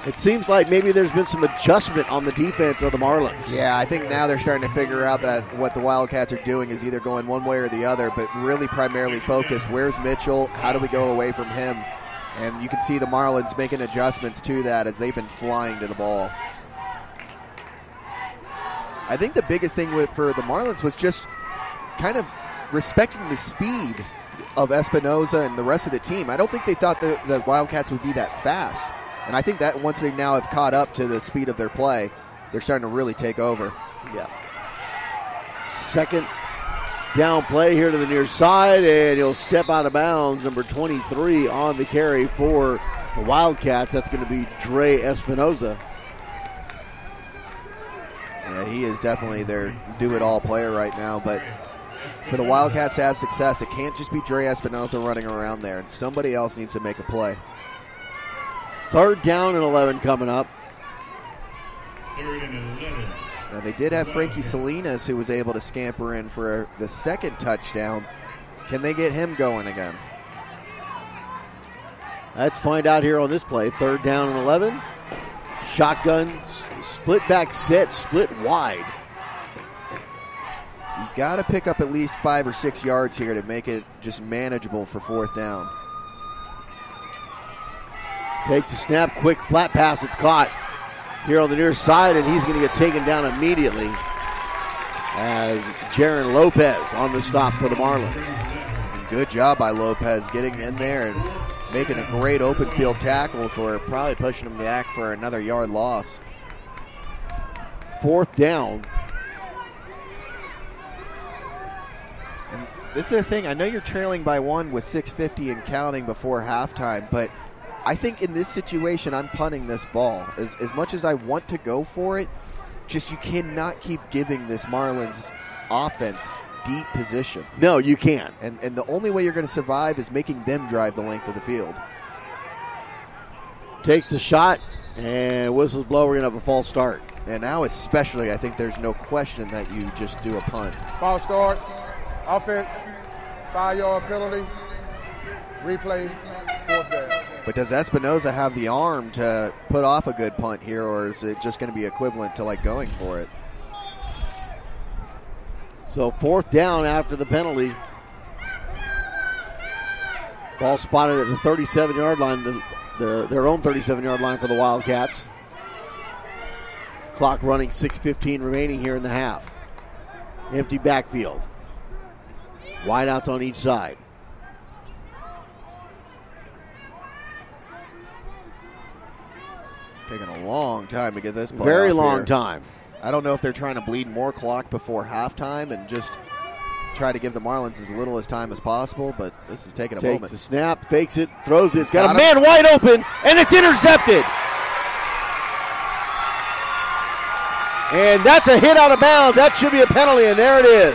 It seems like maybe there's been some adjustment on the defense of the Marlins. Yeah, I think now they're starting to figure out that what the Wildcats are doing is either going one way or the other, but really primarily focused. Where's Mitchell? How do we go away from him? And you can see the Marlins making adjustments to that as they've been flying to the ball. I think the biggest thing for the Marlins was just kind of respecting the speed of Espinoza and the rest of the team. I don't think they thought the Wildcats would be that fast. And I think that once they now have caught up to the speed of their play, they're starting to really take over. Yeah. Second down play here to the near side, and he'll step out of bounds. Number 23 on the carry for the Wildcats. That's going to be Dre Espinoza. Yeah, he is definitely their do-it-all player right now, but for the Wildcats to have success, it can't just be Dre Espinoza running around there. Somebody else needs to make a play. Third down and 11 coming up. Third and 11. Now, they did have Frankie Salinas, who was able to scamper in for the second touchdown. Can they get him going again? Let's find out here on this play. Third down and 11. Shotgun, split back set, split wide. You got to pick up at least 5 or 6 yards here to make it just manageable for fourth down. Takes a snap, quick flat pass. It's caught here on the near side, and he's going to get taken down immediately as Jaron Lopez on the stop for the Marlins. And good job by Lopez getting in there and making a great open field tackle for probably pushing him back for another yard loss. Fourth down. And this is the thing. I know you're trailing by 1 with 6:50 and counting before halftime, but I think in this situation, I'm punting this ball. As much as I want to go for it, just you cannot keep giving this Marlins offense deep position. No, you can't. And the only way you're going to survive is making them drive the length of the field. Takes the shot, and whistles blow. We're going to have a false start. And now especially, I think there's no question that you just do a punt. False start, offense, 5-yard penalty, replay, fourth down. But does Espinoza have the arm to put off a good punt here, or is it just going to be equivalent to like going for it? So fourth down after the penalty. Ball spotted at the 37-yard line, their own 37-yard line for the Wildcats. Clock running, 6:15 remaining here in the half. Empty backfield. Wideouts on each side. Taking a long time to get this play Very off long here. time. I don't know if they're trying to bleed more clock before halftime and just try to give the Marlins as little as time as possible, but this is taking a moment. Takes the snap, fakes it, throws it. It's got a man wide open, and it's intercepted. And that's a hit out of bounds. That should be a penalty, and there it is.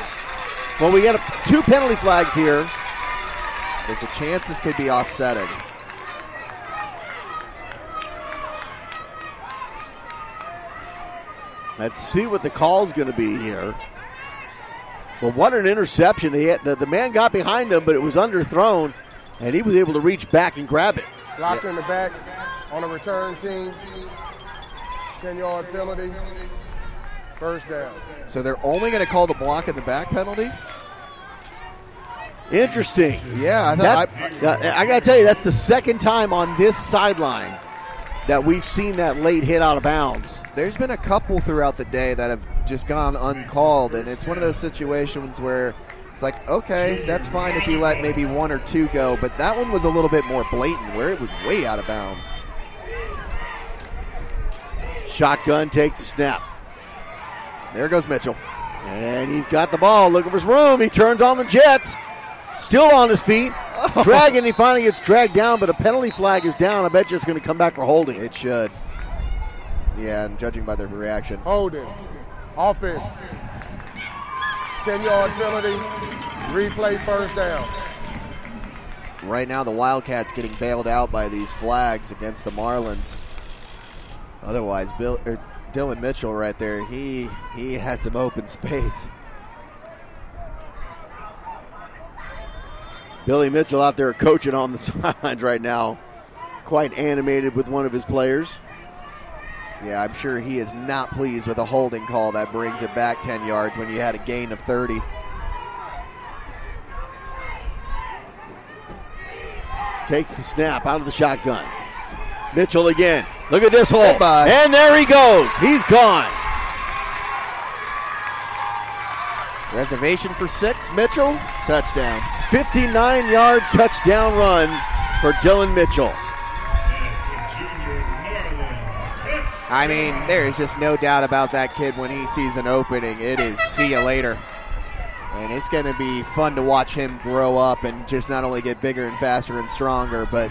Well, we got 2 penalty flags here. There's a chance this could be offsetting. Let's see what the call's going to be here. Well, what an interception. The man got behind him, but it was underthrown, and he was able to reach back and grab it. Locked in the back on a return team. 10-yard penalty. First down. So they're only going to call the block in the back penalty? Interesting. Yeah, I got to tell you, that's the second time on this sideline that we've seen that late hit out of bounds. There's been a couple throughout the day that have just gone uncalled, and it's one of those situations where it's like, okay, that's fine if you let maybe 1 or 2 go, but that one was a little bit more blatant where it was way out of bounds. Shotgun takes a snap. There goes Mitchell. And he's got the ball, looking for his room. He turns on the Jets. Still on his feet. Dragging, he finally gets dragged down, but a penalty flag is down. I bet you it's going to come back for holding. It should. Yeah, and judging by the reaction. Holding. Offense. 10-yard penalty. Replay first down. Right now the Wildcats getting bailed out by these flags against the Marlins. Otherwise, Dylan Mitchell right there, he had some open space. Billy Mitchell out there coaching on the sidelines right now. Quite animated with one of his players. Yeah, I'm sure he is not pleased with a holding call that brings it back 10 yards when you had a gain of 30. Takes the snap out of the shotgun. Mitchell again. Look at this hole. Goodbye. And there he goes. He's gone. Reservation for 6. Mitchell, touchdown. 59-yard touchdown run for Dylan Mitchell. I mean, there is just no doubt about that kid when he sees an opening. It is see you later. And it's going to be fun to watch him grow up and just not only get bigger and faster and stronger, but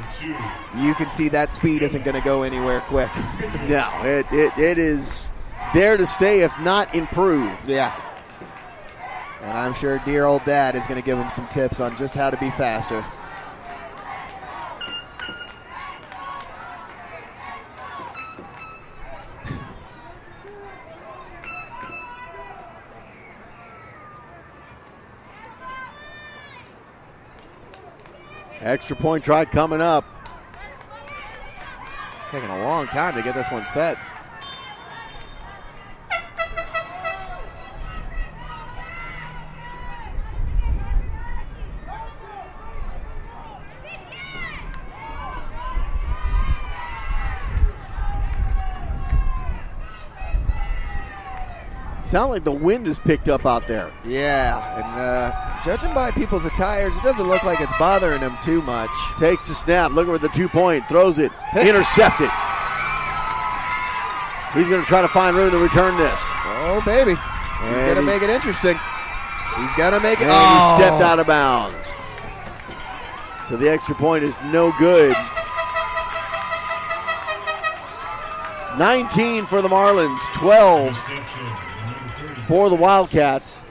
you can see that speed isn't going to go anywhere quick. No, it is there to stay, if not improve. Yeah. And I'm sure dear old dad is going to give him some tips on just how to be faster. Extra point try coming up. It's taking a long time to get this one set. Sound like the wind is picked up out there. Yeah, and judging by people's attires, it doesn't look like it's bothering them too much. Takes the snap, looking for the 2-point, throws it, intercepted. He's going to try to find room to return this. Oh, baby. He's going to make it interesting. He's going to make it. And he stepped out of bounds. So the extra point is no good. 19 for the Marlins, 12 for the Wildcats.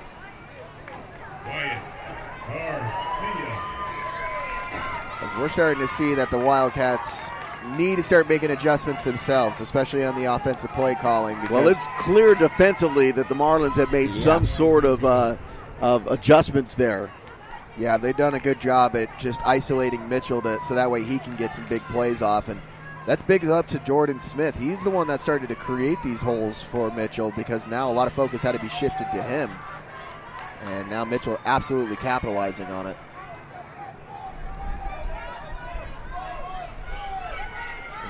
As we're starting to see that the Wildcats need to start making adjustments themselves, especially on the offensive play calling. Well, it's clear defensively that the Marlins have made some sort of adjustments there. Yeah, they've done a good job at just isolating Mitchell so that way he can get some big plays off. And that's big up to Jordan Smith. He's the one that started to create these holes for Mitchell because now a lot of focus had to be shifted to him. And now Mitchell absolutely capitalizing on it.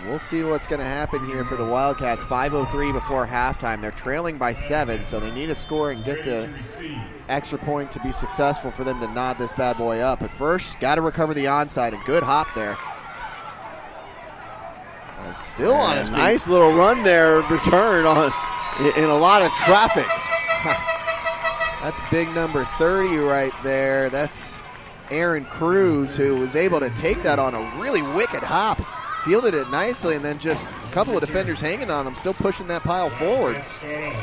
We'll see what's going to happen here for the Wildcats. 5:03 before halftime. They're trailing by 7, so they need a score and get the extra point to be successful for them to nod this bad boy up. But first, got to recover the onside. A good hop there. Still on his feet. Nice little run there, return in a lot of traffic. That's big number 30 right there. That's Aaron Cruz, who was able to take that on a really wicked hop. Fielded it nicely, and then just a couple of defenders hanging on him, still pushing that pile forward. And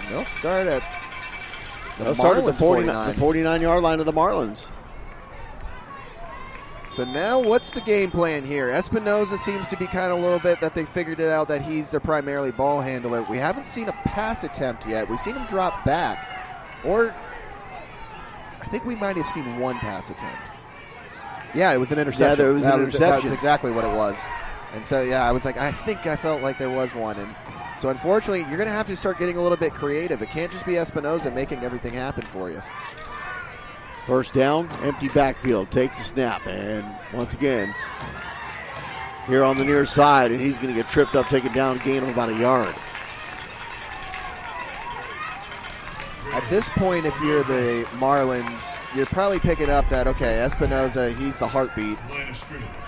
they'll start at the 49-yard line of the Marlins. So now what's the game plan here? Espinoza seems to be kind of a little bit that they figured it out that he's their primarily ball handler. We haven't seen a pass attempt yet. We've seen him drop back. Or I think we might have seen one pass attempt. Yeah, it was an interception. Yeah, there was an interception. That was exactly what it was. And so, yeah, I was like, I felt like there was one. And so, unfortunately, you're going to have to start getting a little bit creative. It can't just be Espinoza making everything happen for you. First down, empty backfield, takes the snap. And once again, here on the near side, and he's going to get tripped up, taken down, gain of about a yard. At this point, if you're the Marlins, you're probably picking up that, okay, Espinoza, he's the heartbeat.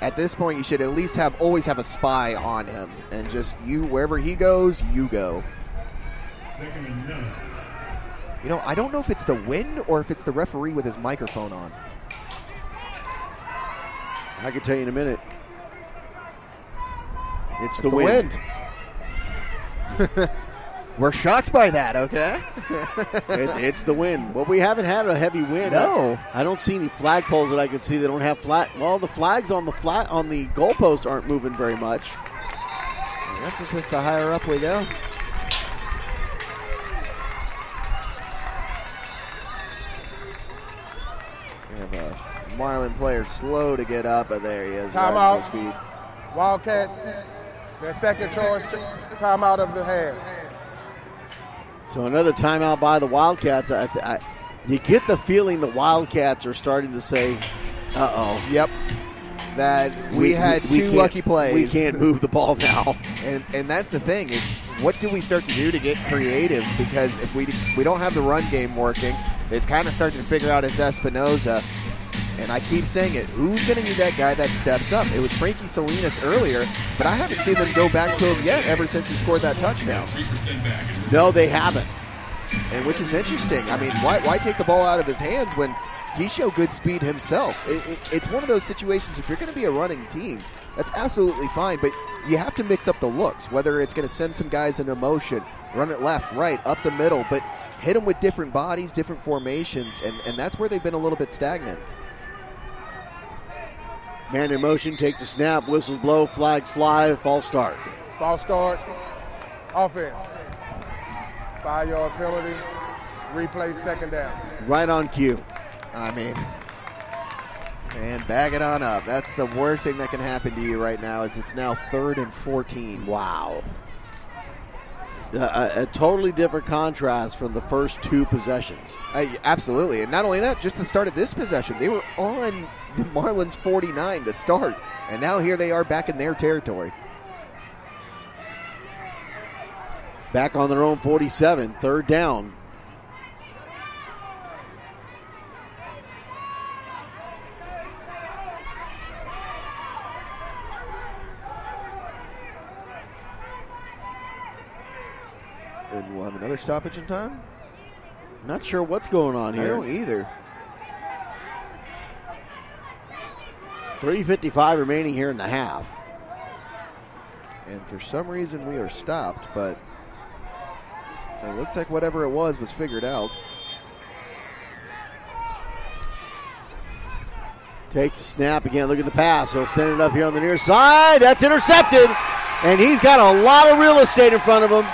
At this point, you should at least always have a spy on him. And just wherever he goes, you go. You know, I don't know if it's the wind or if it's the referee with his microphone on. I can tell you in a minute. It's the wind. We're shocked by that, okay? It's the wind. Well, we haven't had a heavy wind. No. I don't see any flagpoles that I can see that don't have flag. Well, the flags on the goalpost aren't moving very much. I guess it's just the higher up we go. We have a Marlin player slow to get up, but there he is. Timeout. Right his feet. Wildcats, their second choice, timeout of the half. So another timeout by the Wildcats. You get the feeling the Wildcats are starting to say, uh-oh. Yep. that we had two lucky plays. We can't move the ball now. And that's the thing. It's what do we start to do to get creative? Because if we don't have the run game working, they've kind of started to figure out it's Espinoza. And I keep saying it, who's going to be that guy that steps up? It was Frankie Salinas earlier, but I haven't seen them go back to him yet ever since he scored that touchdown. No, they haven't. And which is interesting. I mean, why take the ball out of his hands when he showed good speed himself? It's one of those situations, if you're going to be a running team, that's absolutely fine, but you have to mix up the looks, whether it's going to send some guys into motion, run it left, right, up the middle, but hit them with different bodies, different formations, and that's where they've been a little bit stagnant. Man in motion, takes a snap, whistles blow, flags fly, false start. False start, offense. 5-yard penalty, replay, second down. Right on cue. I mean, and bag it on up. That's the worst thing that can happen to you right now. Is it's now 3rd and 14. Wow. A totally different contrast from the first two possessions. Absolutely. And not only that, just the start of this possession, they were on the Marlins 49 to start. And now here they are back in their territory. Back on their own 47, 3rd down. And we'll have another stoppage in time? Not sure what's going on here. I don't either. 3:55 remaining here in the half. And for some reason we are stopped, but it looks like whatever it was figured out. Takes the snap again. Look at the pass. He'll send it up here on the near side. That's intercepted. And he's got a lot of real estate in front of him.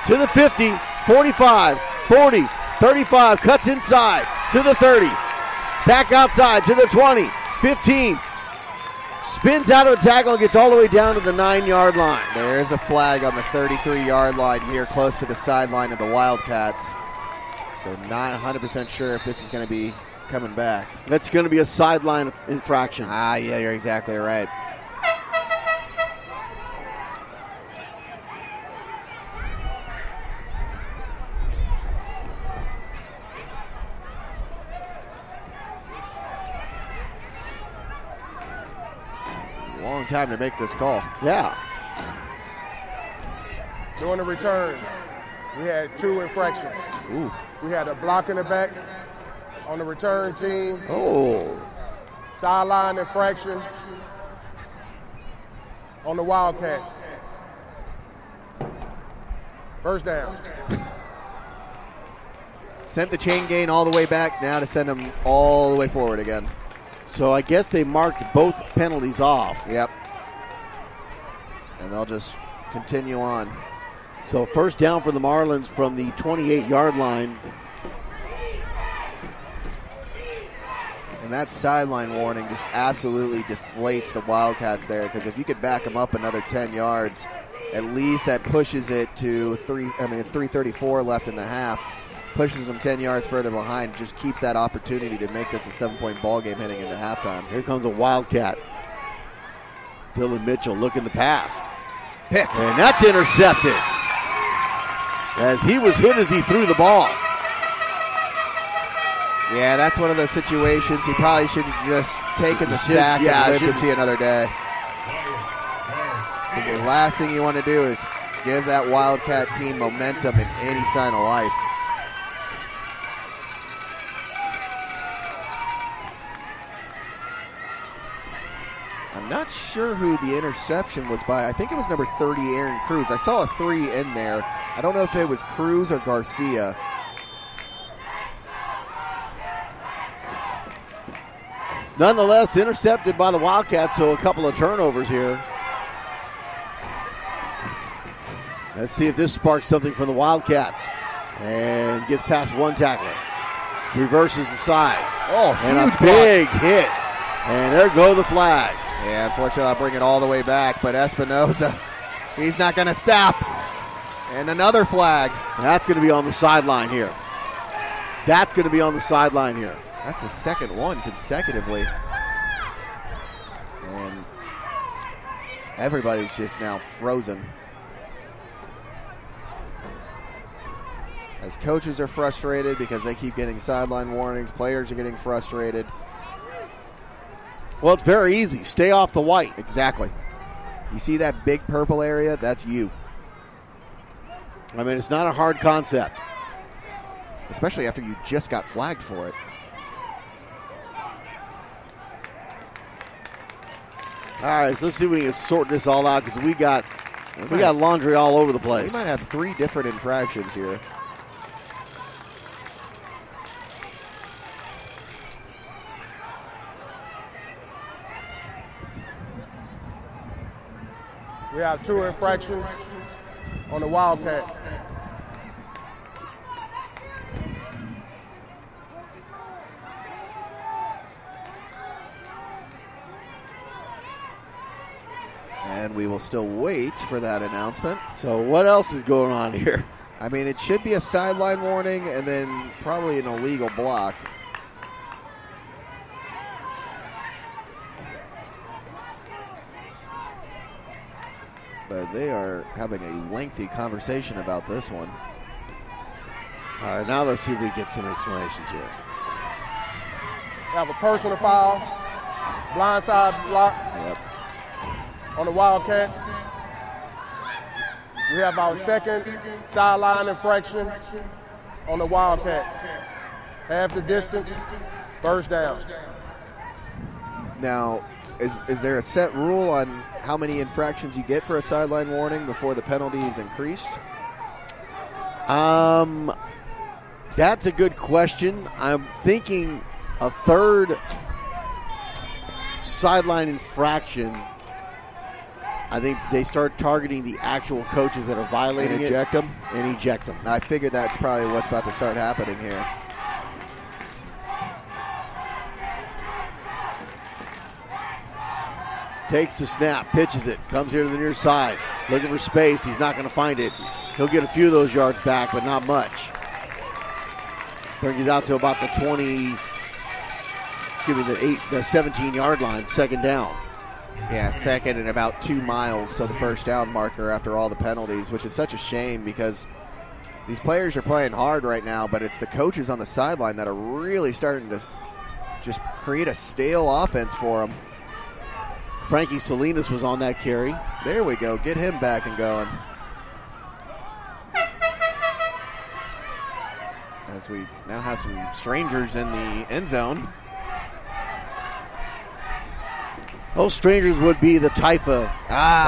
To the 50, 45, 40, 35. Cuts inside to the 30. Back outside to the 20, 15. Spins out of a tackle and gets all the way down to the 9-yard line. There's a flag on the 33-yard line here close to the sideline of the Wildcats. So not 100% sure if this is going to be coming back. That's going to be a sideline infraction. Yeah, you're exactly right. Long time to make this call. Yeah. During the return, we had 2 infractions. Ooh. We had a block in the back on the return team. Oh. Sideline infraction on the Wildcats. First down. Sent the chain gain all the way back, now to send them all the way forward again. So I guess they marked both penalties off. Yep. And they'll just continue on. So first down for the Marlins from the 28-yard line. And that sideline warning just absolutely deflates the Wildcats there, because if you could back them up another 10 yards, at least that pushes it to it's 3:34 left in the half. Pushes them 10 yards further behind, just keeps that opportunity to make this a 7-point ball game heading into halftime. Here comes a Wildcat. Dylan Mitchell looking to pass. Picked. And that's intercepted. As he was hit as he threw the ball. Yeah, that's one of those situations. He probably should have just taken the sack and lived to see another day. Because the last thing you want to do is give that Wildcat team momentum in any sign of life. I'm not sure who the interception was by. I think it was number 30, Aaron Cruz. I saw a 3 in there. I don't know if it was Cruz or Garcia. Nonetheless, intercepted by the Wildcats, so a couple of turnovers here. Let's see if this sparks something from the Wildcats. And gets past one tackler. Reverses the side. Oh, and huge a big hit. And there go the flags. Yeah, unfortunately, I'll bring it all the way back. But Espinoza, he's not going to stop. And another flag. That's going to be on the sideline here. That's going to be on the sideline here. That's the second one consecutively. Everybody's just now frozen. As coaches are frustrated because they keep getting sideline warnings, players are getting frustrated. Well, it's very easy. Stay off the white. Exactly. You see that big purple area? That's you. I mean, it's not a hard concept. Especially after you just got flagged for it. All right, so let's see if we can sort this all out because we got laundry all over the place. We might have 3 different infractions here. We have 2 infractions on the Wildcat. And we will still wait for that announcement. So what else is going on here? I mean, it should be a sideline warning and then probably an illegal block. But they are having a lengthy conversation about this one. All right, now let's see if we get some explanations here. We have a personal foul, blindside block on the Wildcats. We have our second sideline infraction on the Wildcats. Half the distance, first down. Now, is there a set rule on how many infractions you get for a sideline warning before the penalty is increased? That's a good question. I'm thinking a third sideline infraction. I think they start targeting the actual coaches that are violating and eject them. And eject them. I figured that's probably what's about to start happening here. Takes the snap, pitches it, comes here to the near side, looking for space. He's not going to find it. He'll get a few of those yards back, but not much. Brings it out to about the the 17-yard line, second down. Yeah, second and about 2 miles to the first down marker after all the penalties, which is such a shame because these players are playing hard right now, but it's the coaches on the sideline that are really starting to just create a stale offense for them. Frankie Salinas was on that carry. There we go. Get him back and going. As we now have some strangers in the end zone. Those strangers would be the Taifa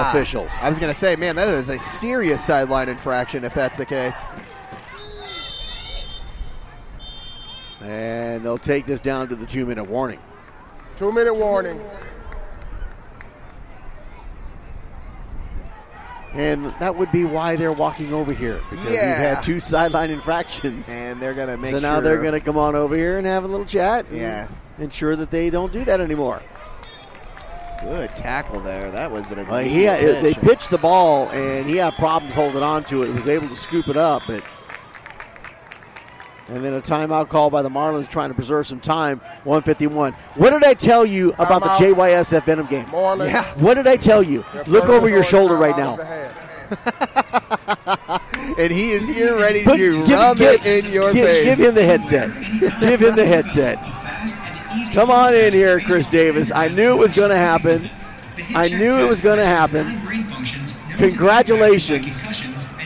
officials. I was going to say, man, that is a serious sideline infraction if that's the case. And they'll take this down to the 2-minute warning. 2-minute warning. And that would be why they're walking over here. Because we've had 2 sideline infractions. And they're going to make sure. So now they're going to come on over here and have a little chat. And ensure that they don't do that anymore. Good tackle there. That was an immediate pitch. They pitched the ball, and he had problems holding on to it. He was able to scoop it up. And then a timeout call by the Marlins trying to preserve some time, 1:51. What did I tell you about the JYSF Venom game? Marlins. Yeah. What did I tell you? Look over your shoulder right now. And he is here ready to rub it in your face. Give him the headset. Give him the headset. Come on in here, Chris Davis. I knew it was going to happen. Congratulations.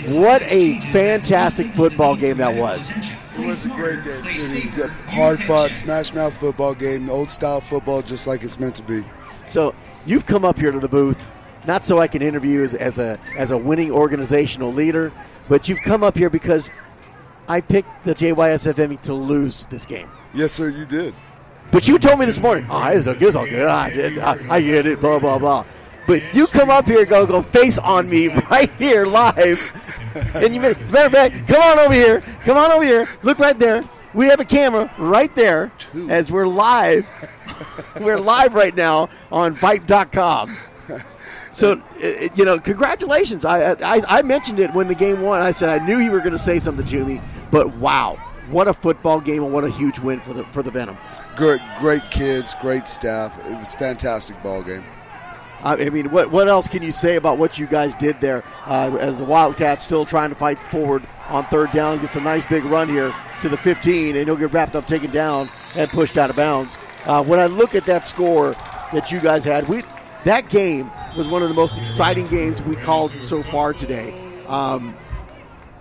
What a fantastic football game that was. It was a great game. It was a hard-fought, smash-mouth football game, old-style football just like it's meant to be. So you've come up here to the booth, not so I can interview you as a winning organizational leader, but you've come up here because I picked the JYSFM to lose this game. Yes, sir, you did. But you told me this morning, it's all good. I get it, blah, blah, blah. But you come up here, go face on me right here live. And as a matter of fact, come on over here. Look right there. We have a camera right there as we're live. We're live right now on Vipe.com. So, congratulations. I mentioned it when the game won. I said I knew you were going to say something to me, but wow. What a football game and what a huge win for the Venom. Great kids, great staff. It was a fantastic ball game. I mean, what else can you say about what you guys did there as the Wildcats still trying to fight forward on third down? Gets a nice big run here to the 15, and he'll get wrapped up, taken down, and pushed out of bounds. When I look at that score that you guys had, that game was one of the most exciting games we called so far today.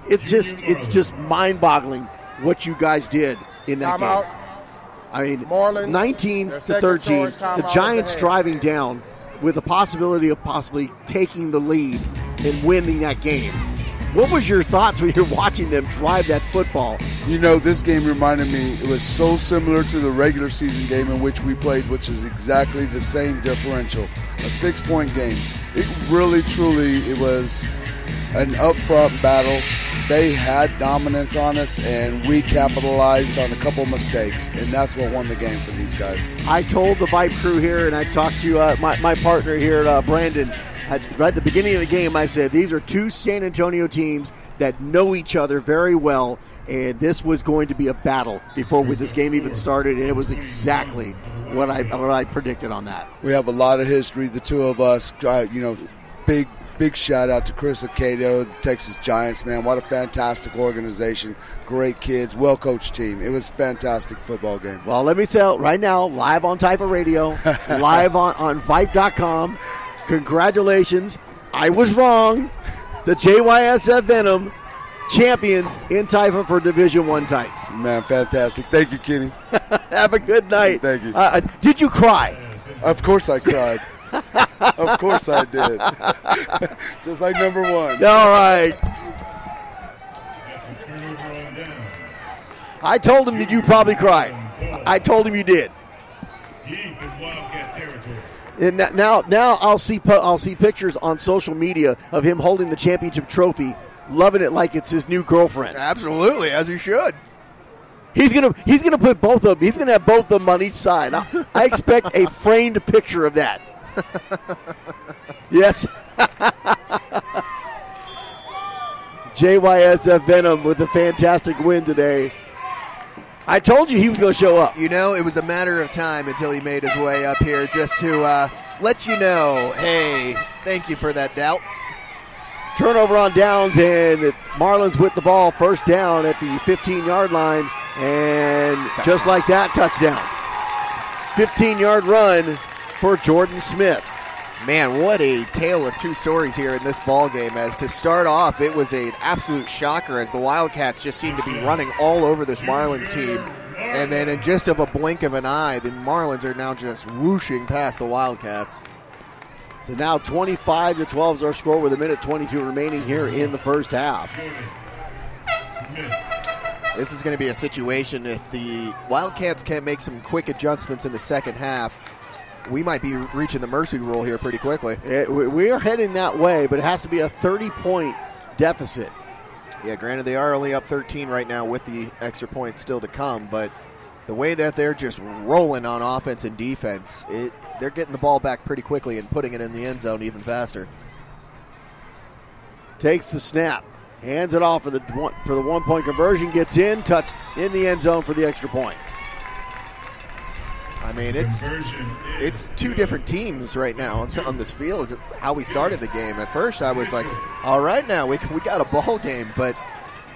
It's just mind-boggling what you guys did in that game. I mean, Marlins, 19 to 13, the Giants driving down with the possibility of possibly taking the lead and winning that game. What was your thoughts when you're watching them drive that football? You know, this game reminded me, it was so similar to the regular season game in which we played, which is exactly the same differential, a 6-point game. It really, truly, it was an upfront battle. They had dominance on us, and we capitalized on a couple mistakes, and that's what won the game for these guys. I told the Vibe crew here, and I talked to my partner here, Brandon, right at the beginning of the game. I said, these are two San Antonio teams that know each other very well, and this was going to be a battle before this game even started, and it was exactly what I predicted on that. We have a lot of history, the two of us, Big shout out to Chris Acato, the Texas Giants, man. What a fantastic organization. Great kids, well-coached team. It was a fantastic football game. Well, let me tell right now, live on Typha Radio, live on Vibe.com. Congratulations. I was wrong. The JYSF Venom champions in Typha for Division I Tights. Man, fantastic. Thank you, Kenny. Have a good night. Thank you. Did you cry? Of course I cried. Of course I did. Just like number one. All right. I told him that you probably cried. I told him you did. Deep in Wildcat territory. And now I'll see pictures on social media of him holding the championship trophy, loving it like it's his new girlfriend. Absolutely, as you should. He's gonna put both of them. He's gonna have both of them on each side. I expect a framed picture of that. Yes. JYSF Venom with a fantastic win today. I told you he was going to show up. You know, it was a matter of time until he made his way up here just to let you know, hey, thank you for that doubt. Turnover on downs, and Marlins with the ball, first down at the 15-yard line, and just like that, touchdown. 15-yard run for Jordan Smith. Man, what a tale of two stories here in this ball game. As to start off, it was an absolute shocker as the Wildcats just seemed to be running all over this Marlins team. And then in just of a blink of an eye, the Marlins are now just whooshing past the Wildcats. So now 25-12 is our score with 1:22 remaining here in the first half. This is going to be a situation if the Wildcats can't make some quick adjustments in the second half, we might be reaching the mercy rule here pretty quickly. We are heading that way, but it has to be a 30-point deficit. Yeah, granted, they are only up 13 right now with the extra point still to come, but the way that they're just rolling on offense and defense, they're getting the ball back pretty quickly and putting it in the end zone even faster. Takes the snap, hands it off for the 1-point conversion, gets in, touched in the end zone for the extra point. I mean, it's two different teams right now on this field, how we started the game. At first, I was like, all right, now we got a ball game. But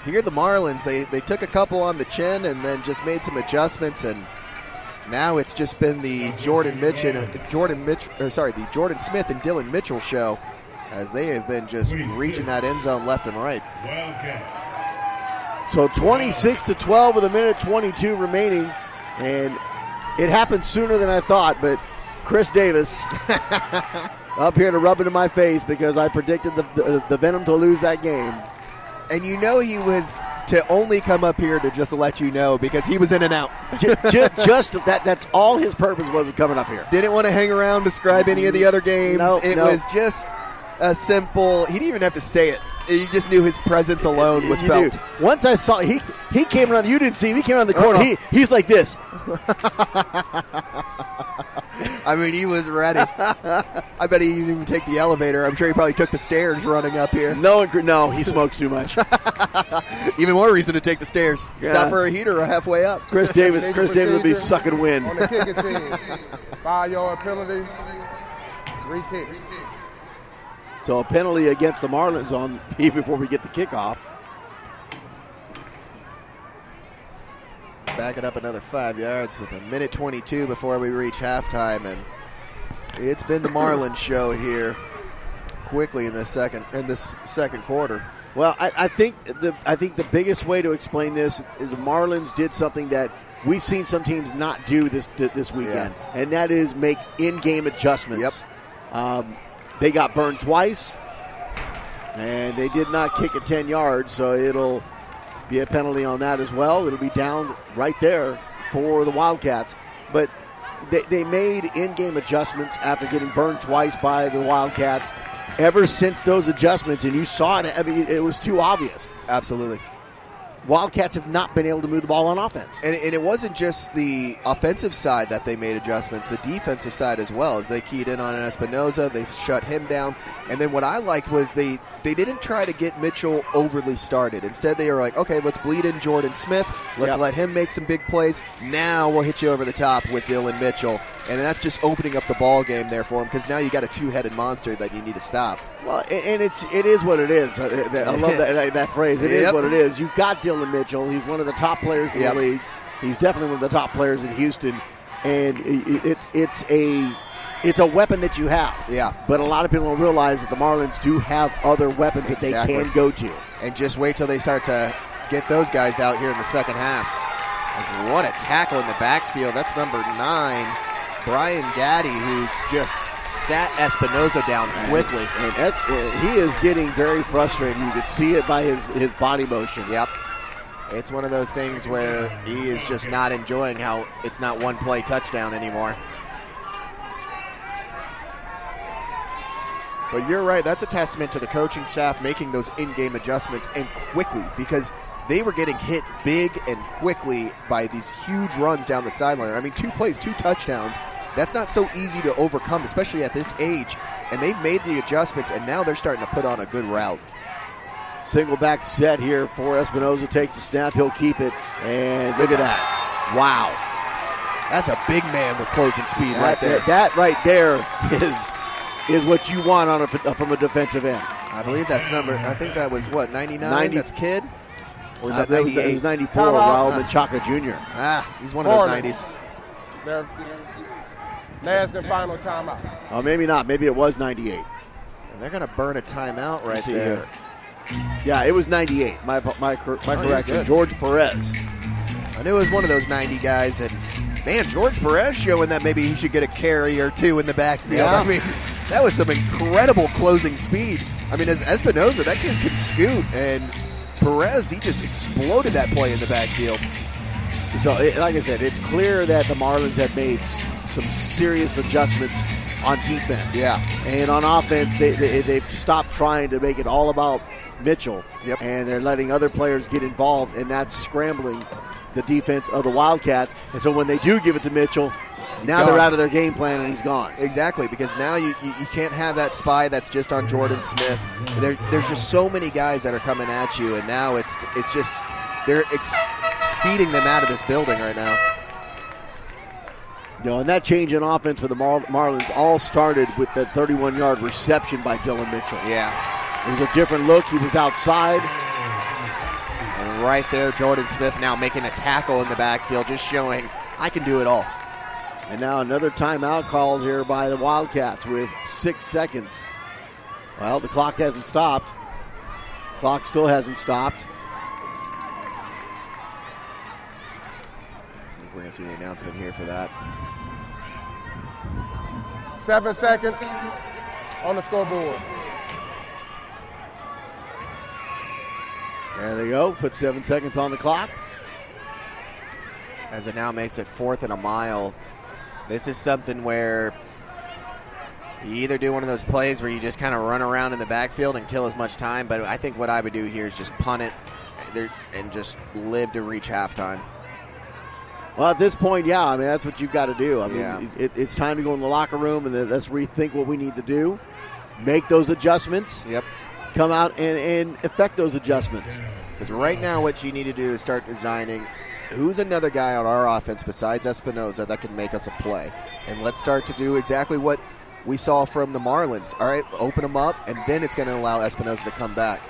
here the Marlins, they took a couple on the chin and then just made some adjustments. And now it's just been the Jordan Smith and Dylan Mitchell show as they have been just reaching that end zone left and right. So 26-12 with 1:22 remaining. And it happened sooner than I thought, but Chris Davis up here to rub it in my face because I predicted the Venom to lose that game. And you know he was to only come up here to just let you know because he was in and out. Just that's all his purpose was of coming up here. Didn't want to hang around, describe any of the other games. It No. was just a simple, he didn't even have to say it. You just knew his presence alone was felt. Dude, once I saw he came around, you didn't see him, he came around the corner. He's like this. I mean, he was ready. I bet he didn't even take the elevator. I'm sure he probably took the stairs running up here. No, he smokes too much. Even more reason to take the stairs. Yeah. Stop for a heater halfway up. Chris Davis will be sucking wind. On the kicking team, 5-yard penalty. Re-kick. So a penalty against the Marlins on before we get the kickoff. Back it up another 5 yards with 1:22 before we reach halftime, and it's been the Marlins show here quickly in this second quarter. Well, I think the biggest way to explain this, the Marlins did something that we've seen some teams not do this weekend, and that is make in-game adjustments. Yep. They got burned twice, and they did not kick it 10 yards, so it'll be a penalty on that as well. It'll be down right there for the Wildcats. But they made in-game adjustments after getting burned twice by the Wildcats. Ever since those adjustments, and you saw it, I mean, it was too obvious. Absolutely. Wildcats have not been able to move the ball on offense. And it wasn't just the offensive side that they made adjustments, the defensive side as well. As they keyed in on Espinoza, they shut him down. And then what I liked was they didn't try to get Mitchell overly started. Instead, they were like, okay, let's bleed in Jordan Smith. Let's let him make some big plays. Now we'll hit you over the top with Dylan Mitchell. And that's just opening up the ball game there for him, because now you got a two-headed monster that you need to stop. Well, and it is what it is. I love that phrase. It is what it is. You've got Dylan Mitchell. He's one of the top players in the league. He's definitely one of the top players in Houston, and it's a weapon that you have. Yeah. But a lot of people don't realize that the Marlins do have other weapons that they can go to. And just wait till they start to get those guys out here in the second half. What a tackle in the backfield. That's number 9. Brian Gaddy, who's just sat Espinoza down quickly. And he is getting very frustrated. You could see it by his body motion. Yep. It's one of those things where he is just not enjoying how it's not one play touchdown anymore. But you're right. That's a testament to the coaching staff making those in-game adjustments and quickly, because they were getting hit big and quickly by these huge runs down the sideline. I mean, 2 plays, 2 touchdowns. That's not so easy to overcome, especially at this age. And they've made the adjustments, and now they're starting to put on a good route. Single back set here for Espinoza. Takes the snap. He'll keep it. And look at that. Wow. That's a big man with closing speed right there. That right there is what you want from a defensive end. I believe that's I think that was, 99? That's Kidd? Or was that 98? It was 94, Raul Menchaca Jr. He's one of those 90s. Their last and final timeout. Oh, maybe not. Maybe it was 98. And they're going to burn a timeout right there. Here. Yeah, it was 98. My correction. Good. George Perez. I knew it was one of those 90 guys, and man, George Perez showing that maybe he should get a carry or 2 in the backfield. Yeah. I mean, that was some incredible closing speed. I mean, as Espinoza, that kid could scoot, and Perez, he just exploded that play in the backfield. So, like I said, it's clear that the Marlins have made some serious adjustments on defense. Yeah. And on offense, they've stopped trying to make it all about Mitchell. Yep. And they're letting other players get involved, and that's scrambling the defense of the Wildcats. And so when they do give it to Mitchell, now they're out of their game plan and he's gone. Exactly, because now you can't have that spy that's just on Jordan Smith. There's just so many guys that are coming at you, and now it's just they're speeding them out of this building right now. You know, and that change in offense for the Marlins all started with the 31-yard reception by Dylan Mitchell. Yeah. It was a different look. He was outside. And right there, Jordan Smith now making a tackle in the backfield, just showing I can do it all. And now another timeout called here by the Wildcats with 6 seconds. Well, the clock hasn't stopped. Clock still hasn't stopped. I think we're going to see the announcement here for that. 7 seconds on the scoreboard. There they go. Put 7 seconds on the clock. As it now makes it 4th and a mile. This is something where you either do one of those plays where you just kind of run around in the backfield and kill as much time, but I think what I would do here is just punt it and just live to reach halftime. Well, at this point, yeah, I mean, that's what you've got to do. I mean, it's time to go in the locker room and let's rethink what we need to do. Make those adjustments. Yep. Come out and effect those adjustments. Because right now what you need to do is start designing who's another guy on our offense besides Espinoza that can make us a play. And let's start to do exactly what we saw from the Marlins. All right, open them up, and then it's going to allow Espinosa to come back.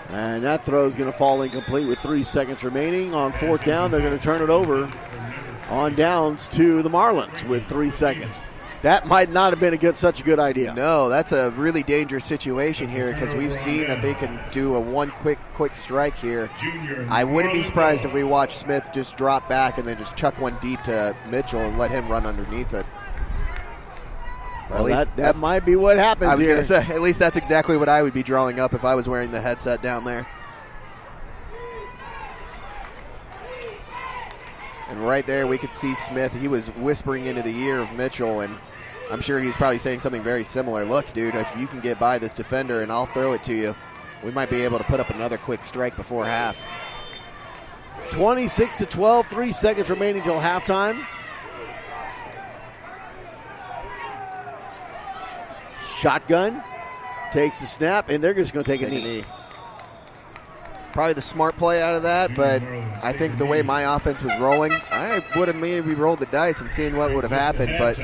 And that throw is going to fall incomplete with 3 seconds remaining. On 4th down, they're going to turn it over on downs to the Marlins with 3 seconds. That might not have been such a good idea. No, that's a really dangerous situation here because we've seen that they can do a one quick strike here. I wouldn't be surprised if we watch Smith just drop back and then just chuck one deep to Mitchell and let him run underneath it. Well, that might be what happens here. I was going to say, at least that's exactly what I would be drawing up if I was wearing the headset down there. And right there we could see Smith. He was whispering into the ear of Mitchell, and I'm sure he's probably saying something very similar. Look, dude, if you can get by this defender and I'll throw it to you, we might be able to put up another quick strike before half. 26-12, 3 seconds remaining till halftime. Shotgun, takes the snap, and they're just going to take a knee. Probably the smart play out of that, but I think the way my offense was rolling, I would have maybe rolled the dice and seen what would have happened. But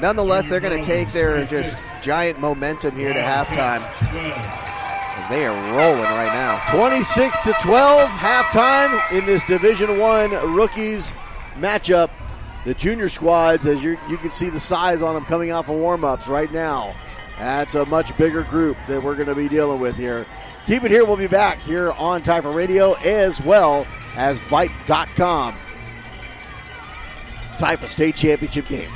nonetheless, they're going to take their just giant momentum here to halftime as they are rolling right now. 26-12, halftime in this Division I rookies matchup. The junior squads, as you can see the size on them coming off of warm-ups right now. That's a much bigger group that we're going to be dealing with here. Keep it here. We'll be back here on Typha Radio as well as Vite.com. Typha State Championship games.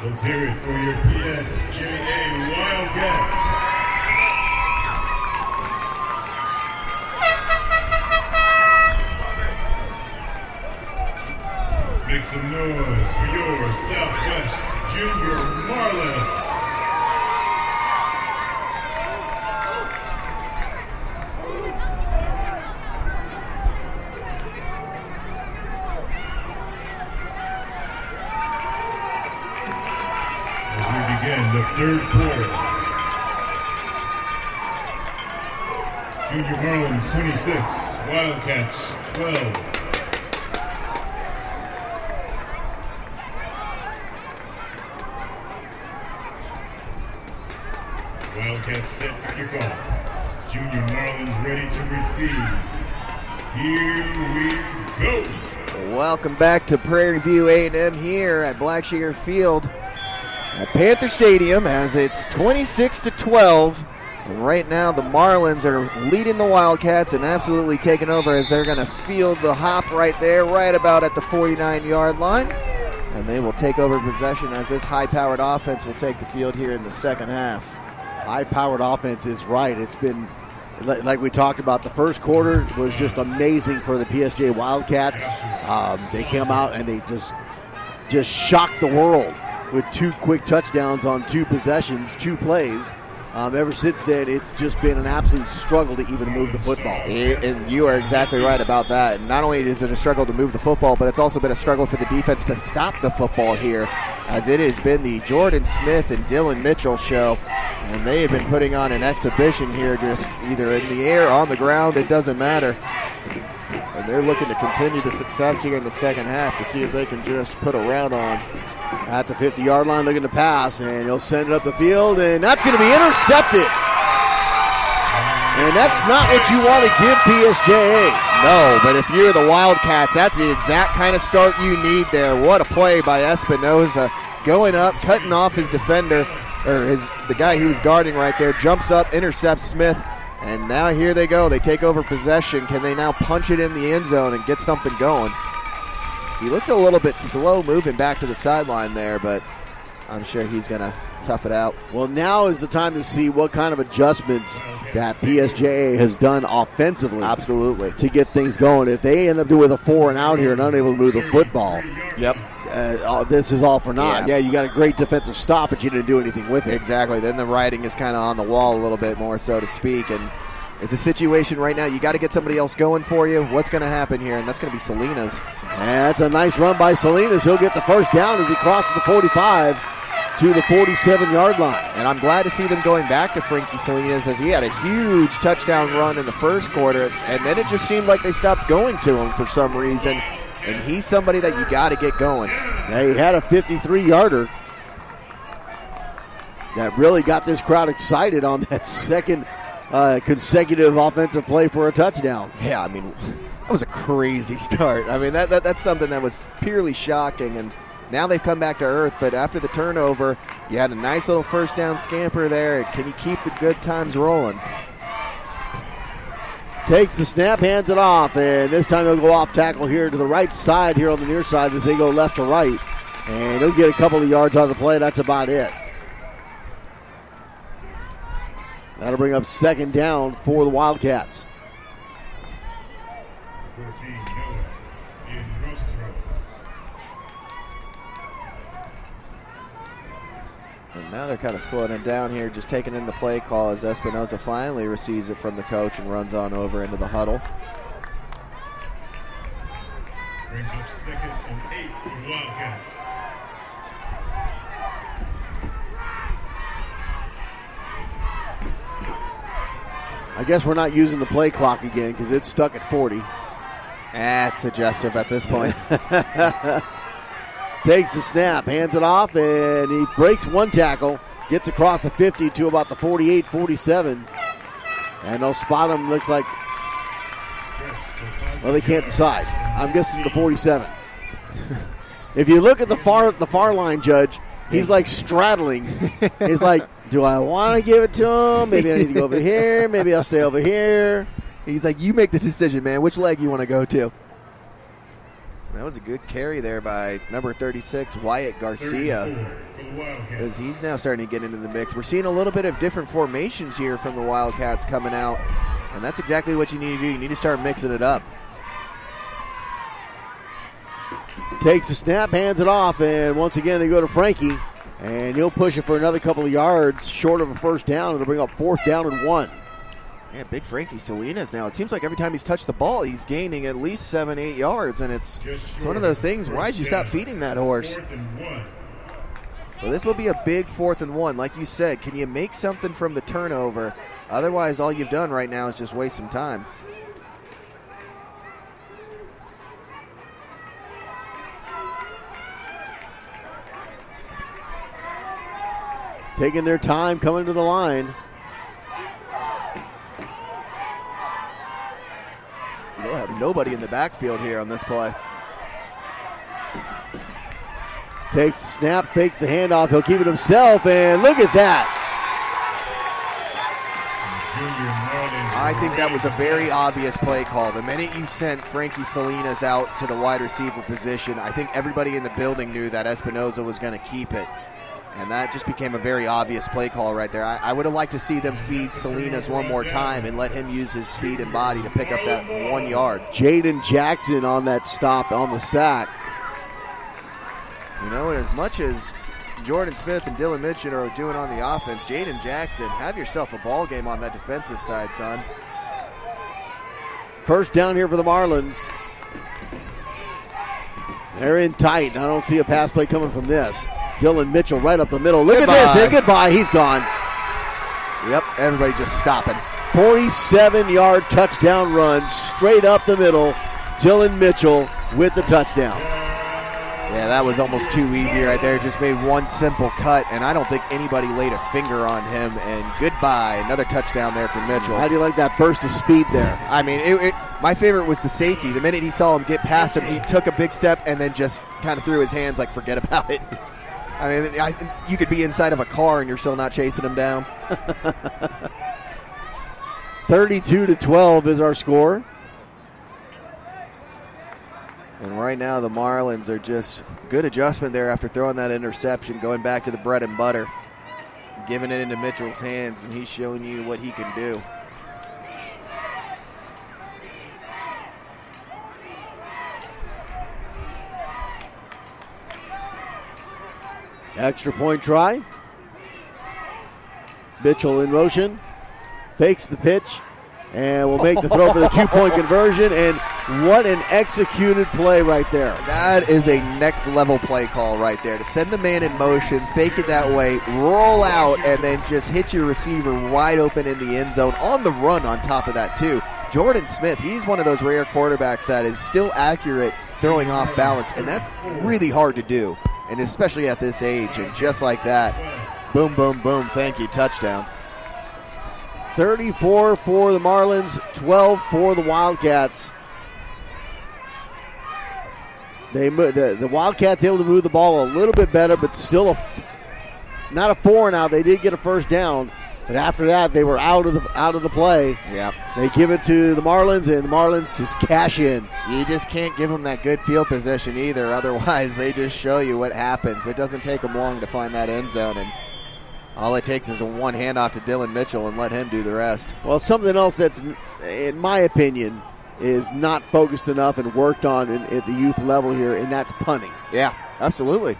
Let's hear it for your PSJA Wildcats. Make some noise for your Southwest Junior Marlins. The third quarter. Junior Marlins 26, Wildcats 12. Wildcats set to kick off. Junior Marlins ready to receive. Here we go. Welcome back to Prairie View A&M here at Blackshear Field at Panther Stadium, as it's 26-12. And right now the Marlins are leading the Wildcats and absolutely taking over, as they're going to field the hop right there, right about at the 49-yard line. And they will take over possession as this high-powered offense will take the field here in the second half. High-powered offense is right. It's been, like we talked about, the first quarter was just amazing for the PSJ Wildcats. They came out and they just shocked the world with 2 quick touchdowns on 2 possessions, 2 plays. Ever since then, it's just been an absolute struggle to even move the football. And you are exactly right about that. Not only is it a struggle to move the football, but it's also been a struggle for the defense to stop the football here, as it has been the Jordan Smith and Dylan Mitchell show. And they have been putting on an exhibition here, just either in the air or on the ground. It doesn't matter. And they're looking to continue the success here in the second half to see if they can just put a round on. At the 50-yard line, looking to pass, and he'll send it up the field, and that's going to be intercepted. And that's not what you want to give PSJA. No, but if you're the Wildcats, that's the exact kind of start you need there. What a play by Espinoza. Going up, cutting off his defender, or the guy he was guarding right there, jumps up, intercepts Smith, and now here they go. They take over possession. Can they now punch it in the end zone and get something going? He looks a little bit slow moving back to the sideline there, but I'm sure he's going to tough it out. Well, now is the time to see what kind of adjustments that PSJA has done offensively. Absolutely. To get things going. If they end up doing a 4 and out here and unable to move the football, yep, this is all for naught. Yeah, you got a great defensive stop, but you didn't do anything with it. Exactly. Then the writing is kind of on the wall a little bit more, so to speak, and it's a situation right now. You got to get somebody else going for you. What's going to happen here? And that's going to be Salinas. And that's a nice run by Salinas. He'll get the first down as he crosses the 45 to the 47-yard line. And I'm glad to see them going back to Frankie Salinas, as he had a huge touchdown run in the first quarter, and then it just seemed like they stopped going to him for some reason. And he's somebody that you got to get going. Yeah, he had a 53-yarder that really got this crowd excited on that second consecutive offensive play for a touchdown. Yeah, I mean, that was a crazy start. I mean, that's something that was purely shocking, and now they've come back to earth, but after the turnover, you had a nice little first down scamper there. Can you keep the good times rolling? Takes the snap, hands it off, and this time he'll go off tackle here to the right side here on the near side as they go left to right. And he'll get a couple of yards on the play. That's about it. That'll bring up second down for the Wildcats. 14, Noah in Rostro. And now they're kind of slowing him down here, just taking in the play call as Espinoza finally receives it from the coach and runs on over into the huddle. Brings up 2nd and 8 for the Wildcats. I guess we're not using the play clock again because it's stuck at 40. That's suggestive at this point. Takes the snap, hands it off, and he breaks one tackle, gets across the 50 to about the 48, 47. And they'll spot him, looks like, well, they can't decide. I'm guessing the 47. If you look at the far line, Judge, he's like straddling. He's like, do I want to give it to him? Maybe I need to go over here. Maybe I'll stay over here. He's like, you make the decision, man. Which leg you want to go to? That was a good carry there by number 36, Wyatt Garcia, because he's now starting to get into the mix. We're seeing a little bit of different formations here from the Wildcats coming out, and that's exactly what you need to do. You need to start mixing it up. Takes the snap, hands it off, and once again they go to Frankie, and he'll push it for another couple of yards short of a first down. It'll bring up 4th down and 1. Yeah, big Frankie Salinas now. It seems like every time he's touched the ball, he's gaining at least 7-8 yards, and it's one of those things. Why'd you stop feeding that horse? Well, this will be a big 4th and 1. Like you said, can you make something from the turnover? Otherwise, all you've done right now is just waste some time. Taking their time, coming to the line. They'll have nobody in the backfield here on this play. Takes the snap, fakes the handoff. He'll keep it himself, and look at that. I think that was a very obvious play call. The minute you sent Frankie Salinas out to the wide receiver position, I think everybody in the building knew that Espinoza was going to keep it. And that just became a very obvious play call right there. I would have liked to see them feed Salinas one more time and let him use his speed and body to pick up that 1 yard. Jaden Jackson on that stop on the sack. You know, and as much as Jordan Smith and Dylan Mitchell are doing on the offense, Jaden Jackson, have yourself a ball game on that defensive side, son. First down here for the Marlins. They're in tight. I don't see a pass play coming from this. Dylan Mitchell right up the middle. Look at this. There. Goodbye. He's gone. Yep, everybody just stopping. 47-yard touchdown run straight up the middle Dylan Mitchell with the touchdown. Yeah, that was almost too easy right there. Just made one simple cut, and I don't think anybody laid a finger on him. And goodbye, another touchdown there for Mitchell. How do you like that burst of speed there? I mean, my favorite was the safety. The minute he saw him get past him, he took a big step and then just kind of threw his hands like, forget about it. I mean, you could be inside of a car and you're still not chasing him down. 32-12 is our score. And right now the Marlins are just good adjustment there after throwing that interception, going back to the bread and butter, giving it into Mitchell's hands, and he's showing you what he can do. Extra point try. Mitchell in motion, fakes the pitch, and will make the throw for the 2-point conversion. And what an executed play right there. That is a next level play call right there. To send the man in motion, fake it that way, roll out, and then just hit your receiver wide open in the end zone on the run on top of that too. Jordan Smith, he's one of those rare quarterbacks that is still accurate throwing off balance, and that's really hard to do, and especially at this age. And just like that, boom, boom, boom, thank you, touchdown. 34 for the Marlins, 12 for the Wildcats. The Wildcats able to move the ball a little bit better, but still not a 4 now. They did get a first down, but after that they were out of the play. Yep. They give it to the Marlins, and the Marlins just cash in. You just can't give them that good field position either. Otherwise, they just show you what happens. It doesn't take them long to find that end zone, and all it takes is a one handoff to Dylan Mitchell and let him do the rest. Well, something else that's, in my opinion, is not focused enough and worked on at the youth level here, and that's punting. Yeah, absolutely.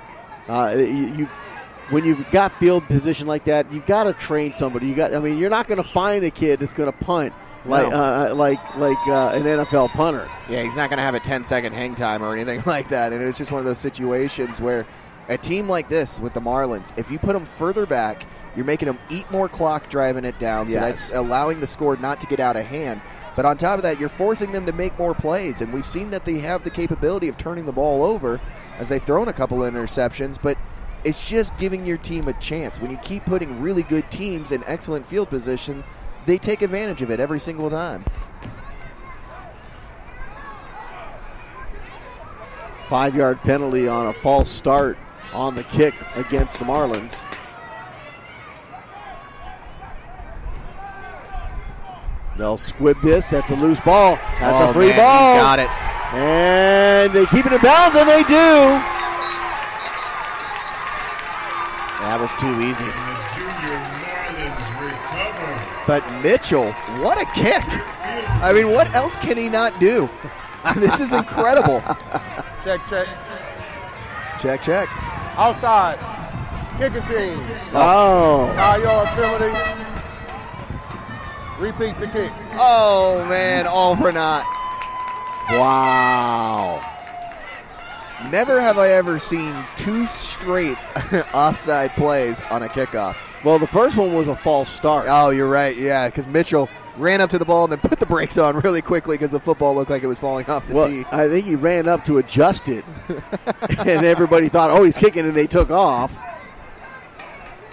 When you've got field position like that, you've got to train somebody. You're not going to find a kid that's going to punt like an NFL punter. Yeah, he's not going to have a 10-second hang time or anything like that. And it's just one of those situations where a team like this with the Marlins, if you put them further back, you're making them eat more clock driving it down. So that's allowing the score not to get out of hand. But on top of that, you're forcing them to make more plays. And we've seen that they have the capability of turning the ball over as they've thrown a couple of interceptions. But it's just giving your team a chance. When you keep putting really good teams in excellent field position, they take advantage of it every single time. 5-yard penalty on a false start on the kick against the Marlins. They'll squib this. That's a loose ball. That's a free ball. He's got it. And they keep it in bounds, and they do. That was too easy. But Mitchell, what a kick. I mean, what else can he not do? This is incredible. Check. Check. Outside. Kicking team. Oh. 5-yard penalty. Repeat the kick. Oh, man, all for naught. Wow. Never have I ever seen 2 straight offside plays on a kickoff. Well, the first one was a false start. Oh, you're right, yeah, because Mitchell ran up to the ball and then put the brakes on really quickly because the football looked like it was falling off the tee. I think he ran up to adjust it, and everybody thought, oh, he's kicking, and they took off.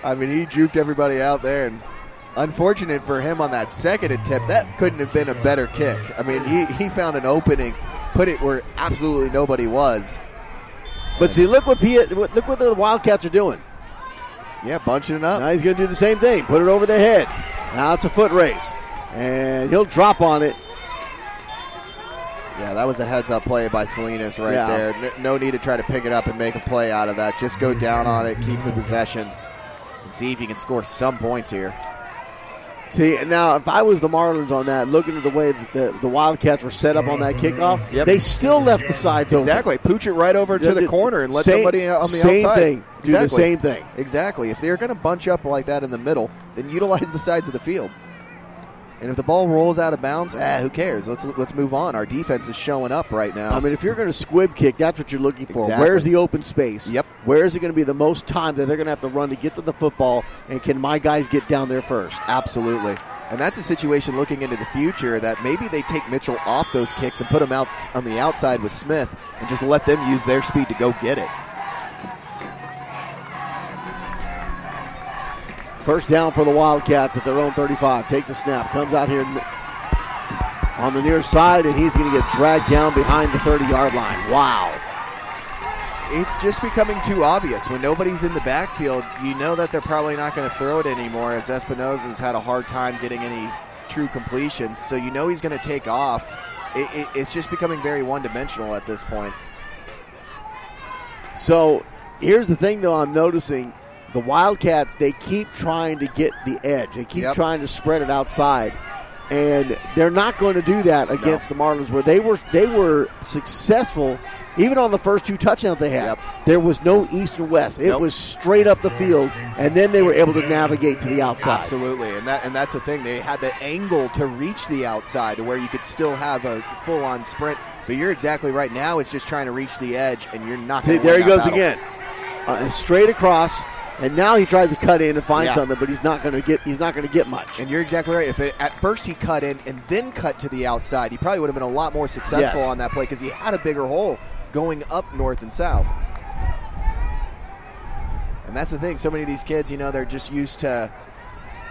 I mean, he juked everybody out there, and unfortunate for him on that second attempt, that couldn't have been a better kick. I mean, he found an opening, put it where absolutely nobody was. But see, look what the Wildcats are doing. Yeah, bunching it up. Now he's going to do the same thing. Put it over the head. Now it's a foot race. And he'll drop on it. Yeah, that was a heads-up play by Salinas there. No need to try to pick it up and make a play out of that. Just go down on it, keep the possession, and see if you can score some points here. See, now if I was the Marlins on that, looking at the way that the Wildcats were set up on that kickoff, they still left the sides open. Exactly. Pooch it right over to the corner and let somebody on the same outside. Thing. Exactly. Do the same thing. Exactly. If they're going to bunch up like that in the middle, then utilize the sides of the field. And if the ball rolls out of bounds, who cares? Let's move on. Our defense is showing up right now. I mean, if you're going to squib kick, that's what you're looking for. Exactly. Where's the open space? Yep. Where is it going to be the most time that they're going to have to run to get to the football, and can my guys get down there first? Absolutely. And that's a situation looking into the future that maybe they take Mitchell off those kicks and put him out on the outside with Smith and just let them use their speed to go get it. First down for the Wildcats at their own 35. Takes a snap, comes out here on the near side, and he's going to get dragged down behind the 30-yard line. Wow. It's just becoming too obvious. When nobody's in the backfield, you know that they're probably not going to throw it anymore, as Espinosa's had a hard time getting any true completions. So you know he's going to take off. It's just becoming very one-dimensional at this point. So here's the thing, though, I'm noticing. The Wildcats, they keep trying to get the edge. They keep trying to spread it outside. And they're not going to do that against the Marlins, where they were successful. Even on the first 2 touchdowns they had, there was no east and west. It was straight up the field, and then they were able to navigate to the outside. Absolutely, and that's the thing. They had the angle to reach the outside to where you could still have a full-on sprint. But you're exactly right. Now it's just trying to reach the edge, and you're not going to There he goes battle. again. Straight across. And now he tries to cut in and find something, but he's not going to get much. And you're exactly right. If at first he cut in and then cut to the outside, he probably would have been a lot more successful on that play because he had a bigger hole going up north and south. And that's the thing. So many of these kids, they're just used to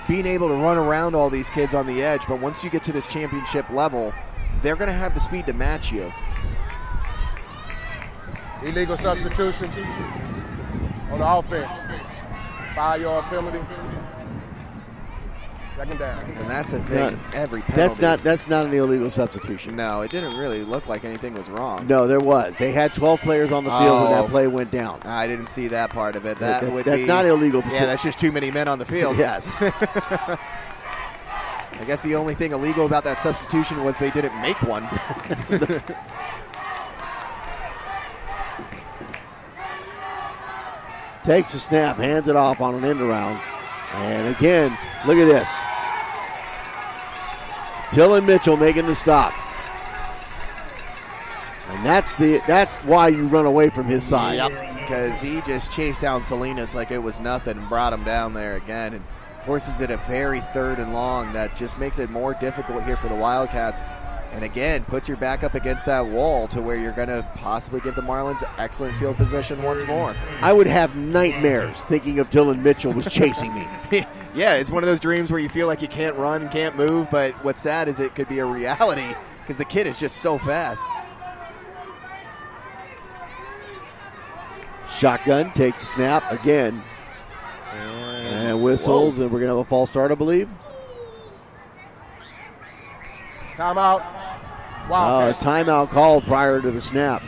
being able to run around all these kids on the edge. But once you get to this championship level, they're going to have the speed to match you. Illegal substitution on the offense. 5-yard penalty. Second down. And that's the thing. Every penalty. That's not an illegal substitution. No, it didn't really look like anything was wrong. No, there was. They had 12 players on the field when that play went down. I didn't see that part of it. That's not illegal. Yeah, that's just too many men on the field. Yes. I guess the only thing illegal about that substitution was they didn't make one. Takes a snap, hands it off on an end around. And again, look at this. Dylan Mitchell making the stop. And that's why you run away from his side. Yep, because he just chased down Salinas like it was nothing and brought him down there again and forces it a very 3rd and long. That just makes it more difficult here for the Wildcats. And again, puts your back up against that wall to where you're going to possibly give the Marlins excellent field position once more. I would have nightmares thinking of Dylan Mitchell was chasing me. Yeah, it's one of those dreams where you feel like you can't run, can't move, but what's sad is it could be a reality because the kid is just so fast. Shotgun, takes a snap again. And whistles, and we're going to have a false start, I believe. Timeout. A timeout called prior to the snap.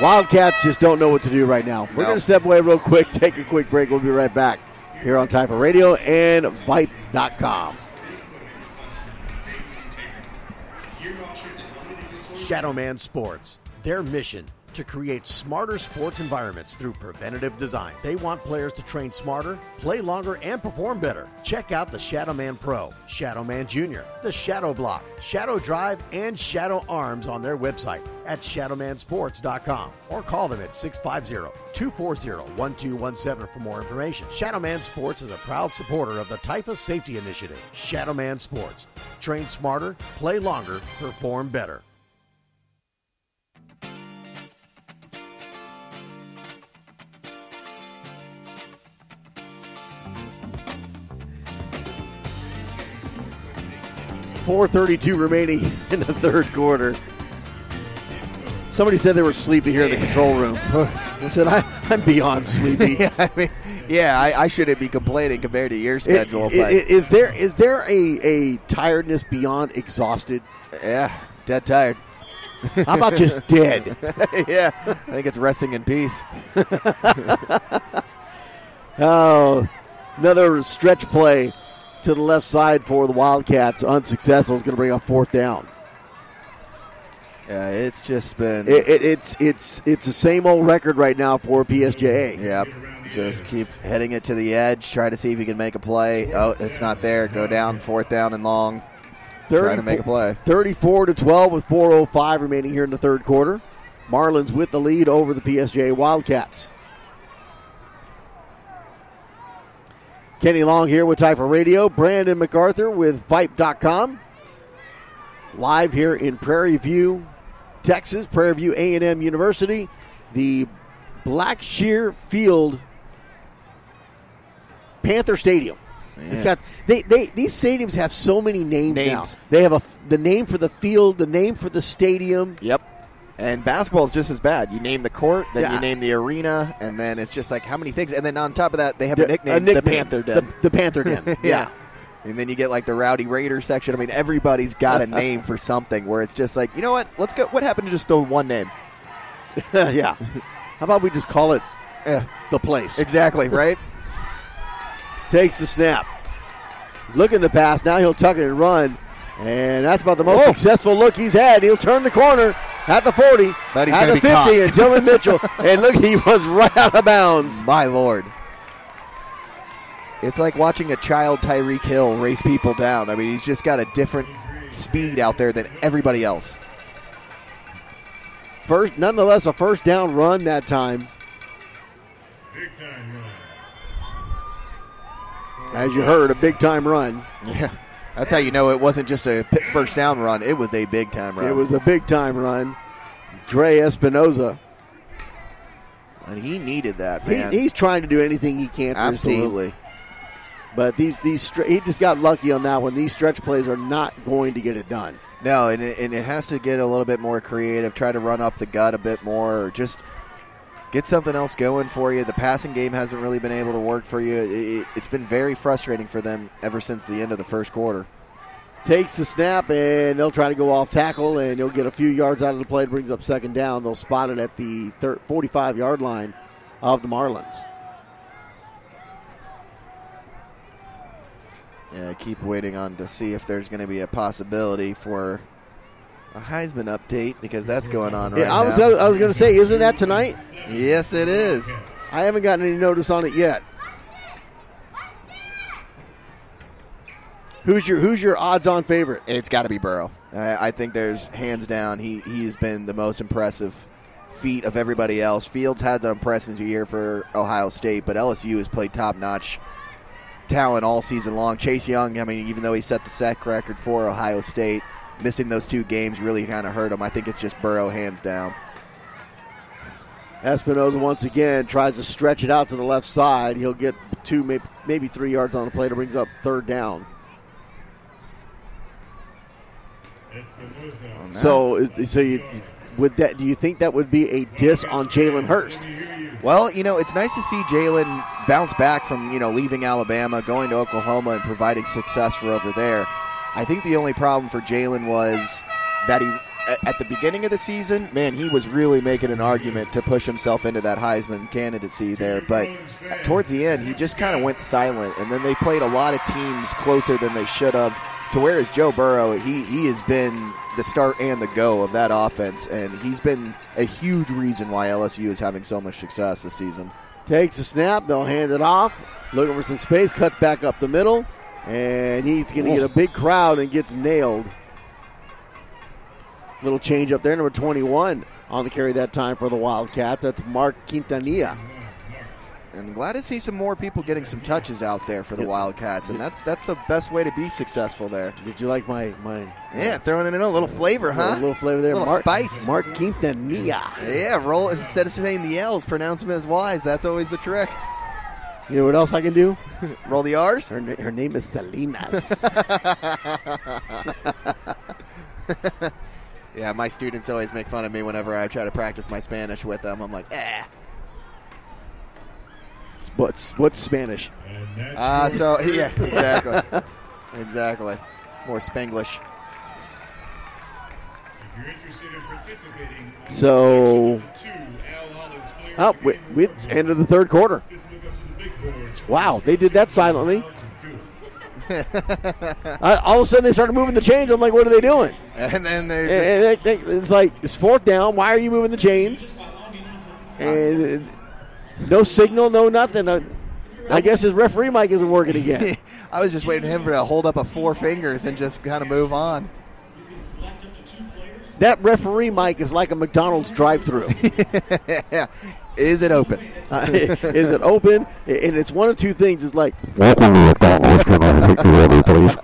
Wildcats just don't know what to do right now. We're going to step away real quick, take a quick break. We'll be right back here on Typha Radio and Vipe.com. Shadowman Sports, their mission to create smarter sports environments through preventative design. They want players to train smarter, play longer, and perform better. Check out the Shadowman Pro, Shadowman Junior, the Shadow Block, Shadow Drive, and Shadow Arms on their website at shadowmansports.com or call them at 650-240-1217 for more information. Shadowman Sports is a proud supporter of the Typhus Safety Initiative. Shadowman Sports. Train smarter, play longer, perform better. .432 remaining in the third quarter. Somebody said they were sleepy here in the control room. I said, I'm beyond sleepy. I shouldn't be complaining compared to your schedule. Is there a tiredness beyond exhausted? Yeah, dead tired. How about just dead? Yeah, I think it's resting in peace. Oh, another stretch play to the left side for the Wildcats. Unsuccessful. Is going to bring up 4th down. Yeah, it's just been... It's the same old record right now for PSJA. Yep. Just keep heading it to the edge. Try to see if you can make a play. Oh, it's not there. Go down, 4th down and long. Trying to make a play. 34-12 with 4:05 remaining here in the third quarter. Marlins with the lead over the PSJA Wildcats. Kenny Long here with Typhoon Radio. Brandon MacArthur with Vipe.com. Live here in Prairie View, Texas, Prairie View A&M University. The Blackshear Field Panther Stadium. Yeah. It's got these stadiums have so many names now. They have the name for the field, the name for the stadium. Yep. And basketball is just as bad. You name the court, then you name the arena, and then it's just like how many things. And then on top of that, they have a nickname, the Panther Den. The Panther Den. Yeah. And then you get like the Rowdy Raiders section. I mean, everybody's got a name for something where it's just like, you know what? Let's go. What happened to just the one name? Yeah. How about we just call it the place? Exactly, right? Takes the snap. Look in the pass. Now he'll tuck it and run. And that's about the most successful look he's had. He'll turn the corner at the 40, but he's at the 50, caught. And Dylan Mitchell. And look, he runs right out of bounds. My Lord. It's like watching a child Tyreek Hill race people down. I mean, he's just got a different speed out there than everybody else. Nonetheless, a first down run that time. Big time run. As you heard, a big-time run. Yeah, that's how you know it wasn't just a first down run. It was a big-time run. It was a big-time run. Dre Espinoza. And he needed that, man. He's trying to do anything he can for his team. Absolutely. But he just got lucky on that one. These stretch plays are not going to get it done. No, and it has to get a little bit more creative. Try to run up the gut a bit more, or just get something else going for you. The passing game hasn't really been able to work for you. It's been very frustrating for them ever since the end of the first quarter. Takes the snap, and they'll try to go off tackle, and he'll get a few yards out of the play. It brings up second down. They'll spot it at the 45-yard line of the Marlins. Yeah, I keep waiting on to see if there's going to be a possibility for a Heisman update, because that's going on right now. I was going to say, isn't that tonight? Yes, it is. I haven't gotten any notice on it yet. Who's your odds-on favorite? It's got to be Burrow. I think there's hands down. He has been the most impressive feat of everybody else. Fields had the impressive year for Ohio State, but LSU has played top-notch talent all season long. Chase Young, I mean, even though he set the sack record for Ohio State, missing those 2 games really kind of hurt him. I think it's just Burrow hands down. Espinoza once again tries to stretch it out to the left side. He'll get 2, maybe 3 yards on the play. It brings up third down. So with that, do you think that would be a diss on Jalen Hurst? Well, it's nice to see Jalen bounce back from, leaving Alabama, going to Oklahoma, and providing success for over there. I think the only problem for Jalen was that at the beginning of the season, man, he was really making an argument to push himself into that Heisman candidacy there. But towards the end, he just kind of went silent, and then they played a lot of teams closer than they should have. To whereas Joe Burrow, he has been the start and the go of that offense, and he's been a huge reason why LSU is having so much success this season. Takes a snap, they'll hand it off, looking for some space, cuts back up the middle, and he's going to get a big crowd and gets nailed. Little change up there, number 21 on the carry that time for the Wildcats. That's Mark Quintanilla. And I'm glad to see some more people getting some touches out there for the Wildcats, and that's the best way to be successful there. Did you like my yeah, throwing in a little flavor, huh? A little flavor there. A little spice. Mark Quintanilla. Yeah, roll instead of saying the L's, pronounce them as Y's. That's always the trick. You know what else I can do? Roll the R's? Her name is Salinas. Yeah, my students always make fun of me whenever I try to practice my Spanish with them. I'm like, What's Spanish? So yeah, exactly. Exactly. It's more Spanglish. If you're interested in participating, so it's end of the third quarter. Wow, they did that silently. All of a sudden they started moving the chains. I'm like, what are they doing? And then it's like, it's fourth down. Why are you moving the chains? And no signal, no nothing. I guess his referee mic isn't working again. I was just waiting for him to hold up 4 fingers and just kind of move on. that referee mic is like a McDonald's drive-thru. Yeah. Is it open? Is it open? And it's one of two things. It's like, welcome to McDonald's. Can I take your order, please?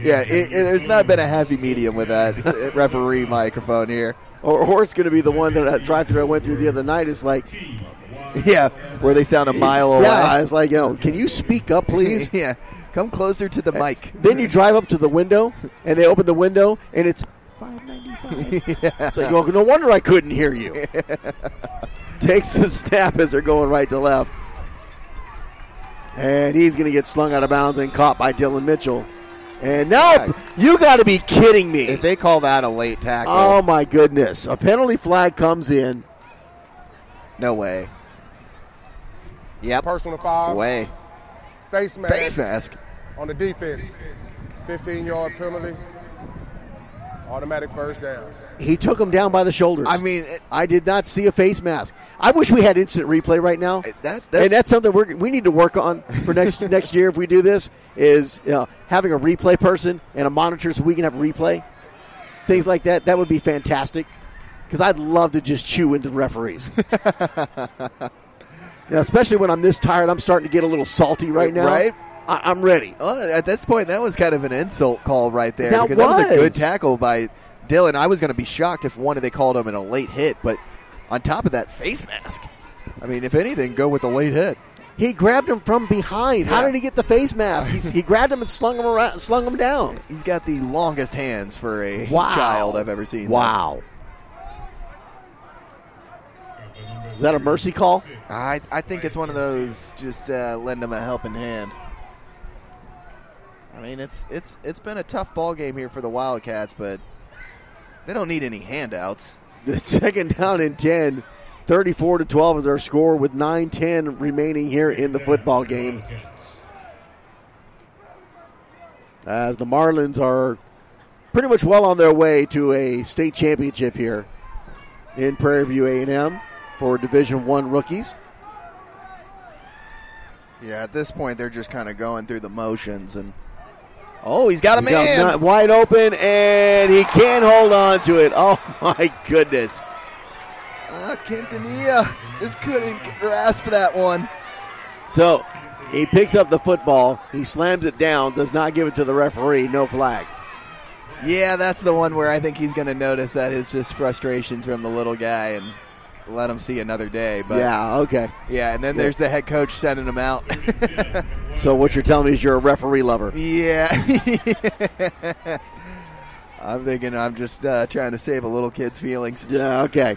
Yeah, there's not been a happy medium with that referee microphone here. Or it's going to be the one that drive-thru I went through the other night. It's like, yeah, where they sound a mile away. Yeah, it's like, can you speak up, please? Yeah, come closer to the mic. Then you drive up to the window, and they open the window, and it's $5.95. Yeah. It's like, no wonder I couldn't hear you. Takes the snap as they're going right to left. And he's going to get slung out of bounds and caught by Dylan Mitchell. And now, you got to be kidding me. If they call that a late tackle. Oh, my goodness. A penalty flag comes in. No way. Yep. Personal foul. Way. Face mask. Face mask. On the defense. 15-yard penalty. Automatic first down. He took him down by the shoulders. I mean, I did not see a face mask. I wish we had instant replay right now. And that's something we need to work on for next year if we do this, is having a replay person and a monitor so we can have a replay. Things like that. That would be fantastic, because I'd love to just chew into the referees. Especially when I'm this tired. I'm starting to get a little salty right now. Right? I'm ready. Well, at this point, that was kind of an insult call right there. That because that was a good tackle by Dylan. I was going to be shocked if they called him in a late hit, but on top of that, face mask. I mean, if anything, go with the late hit. He grabbed him from behind. Yeah. How did he get the face mask? He grabbed him and slung him down. He's got the longest hands for a child I've ever seen. Wow. Is that a mercy call? I think it's one of those, just lend him a helping hand. I mean, it's been a tough ball game here for the Wildcats, but they don't need any handouts. The second down and 10, 34-12 is our score with 9:10 remaining here in the football game. As the Marlins are pretty much well on their way to a state championship here in Prairie View A&M for Division I rookies. Yeah, at this point, they're just kind of going through the motions. And he's got a man. Wide open, and he can't hold on to it. Oh, my goodness. Quintanilla just couldn't grasp that one. So he picks up the football. He slams it down, does not give it to the referee. No flag. Yeah, that's the one where I think he's going to notice that it's just frustrations from the little guy and let him see another day. But yeah, okay. Yeah, and then there's the head coach sending him out. So what you're telling me is you're a referee lover. Yeah. I'm thinking I'm just trying to save a little kid's feelings. Yeah, okay.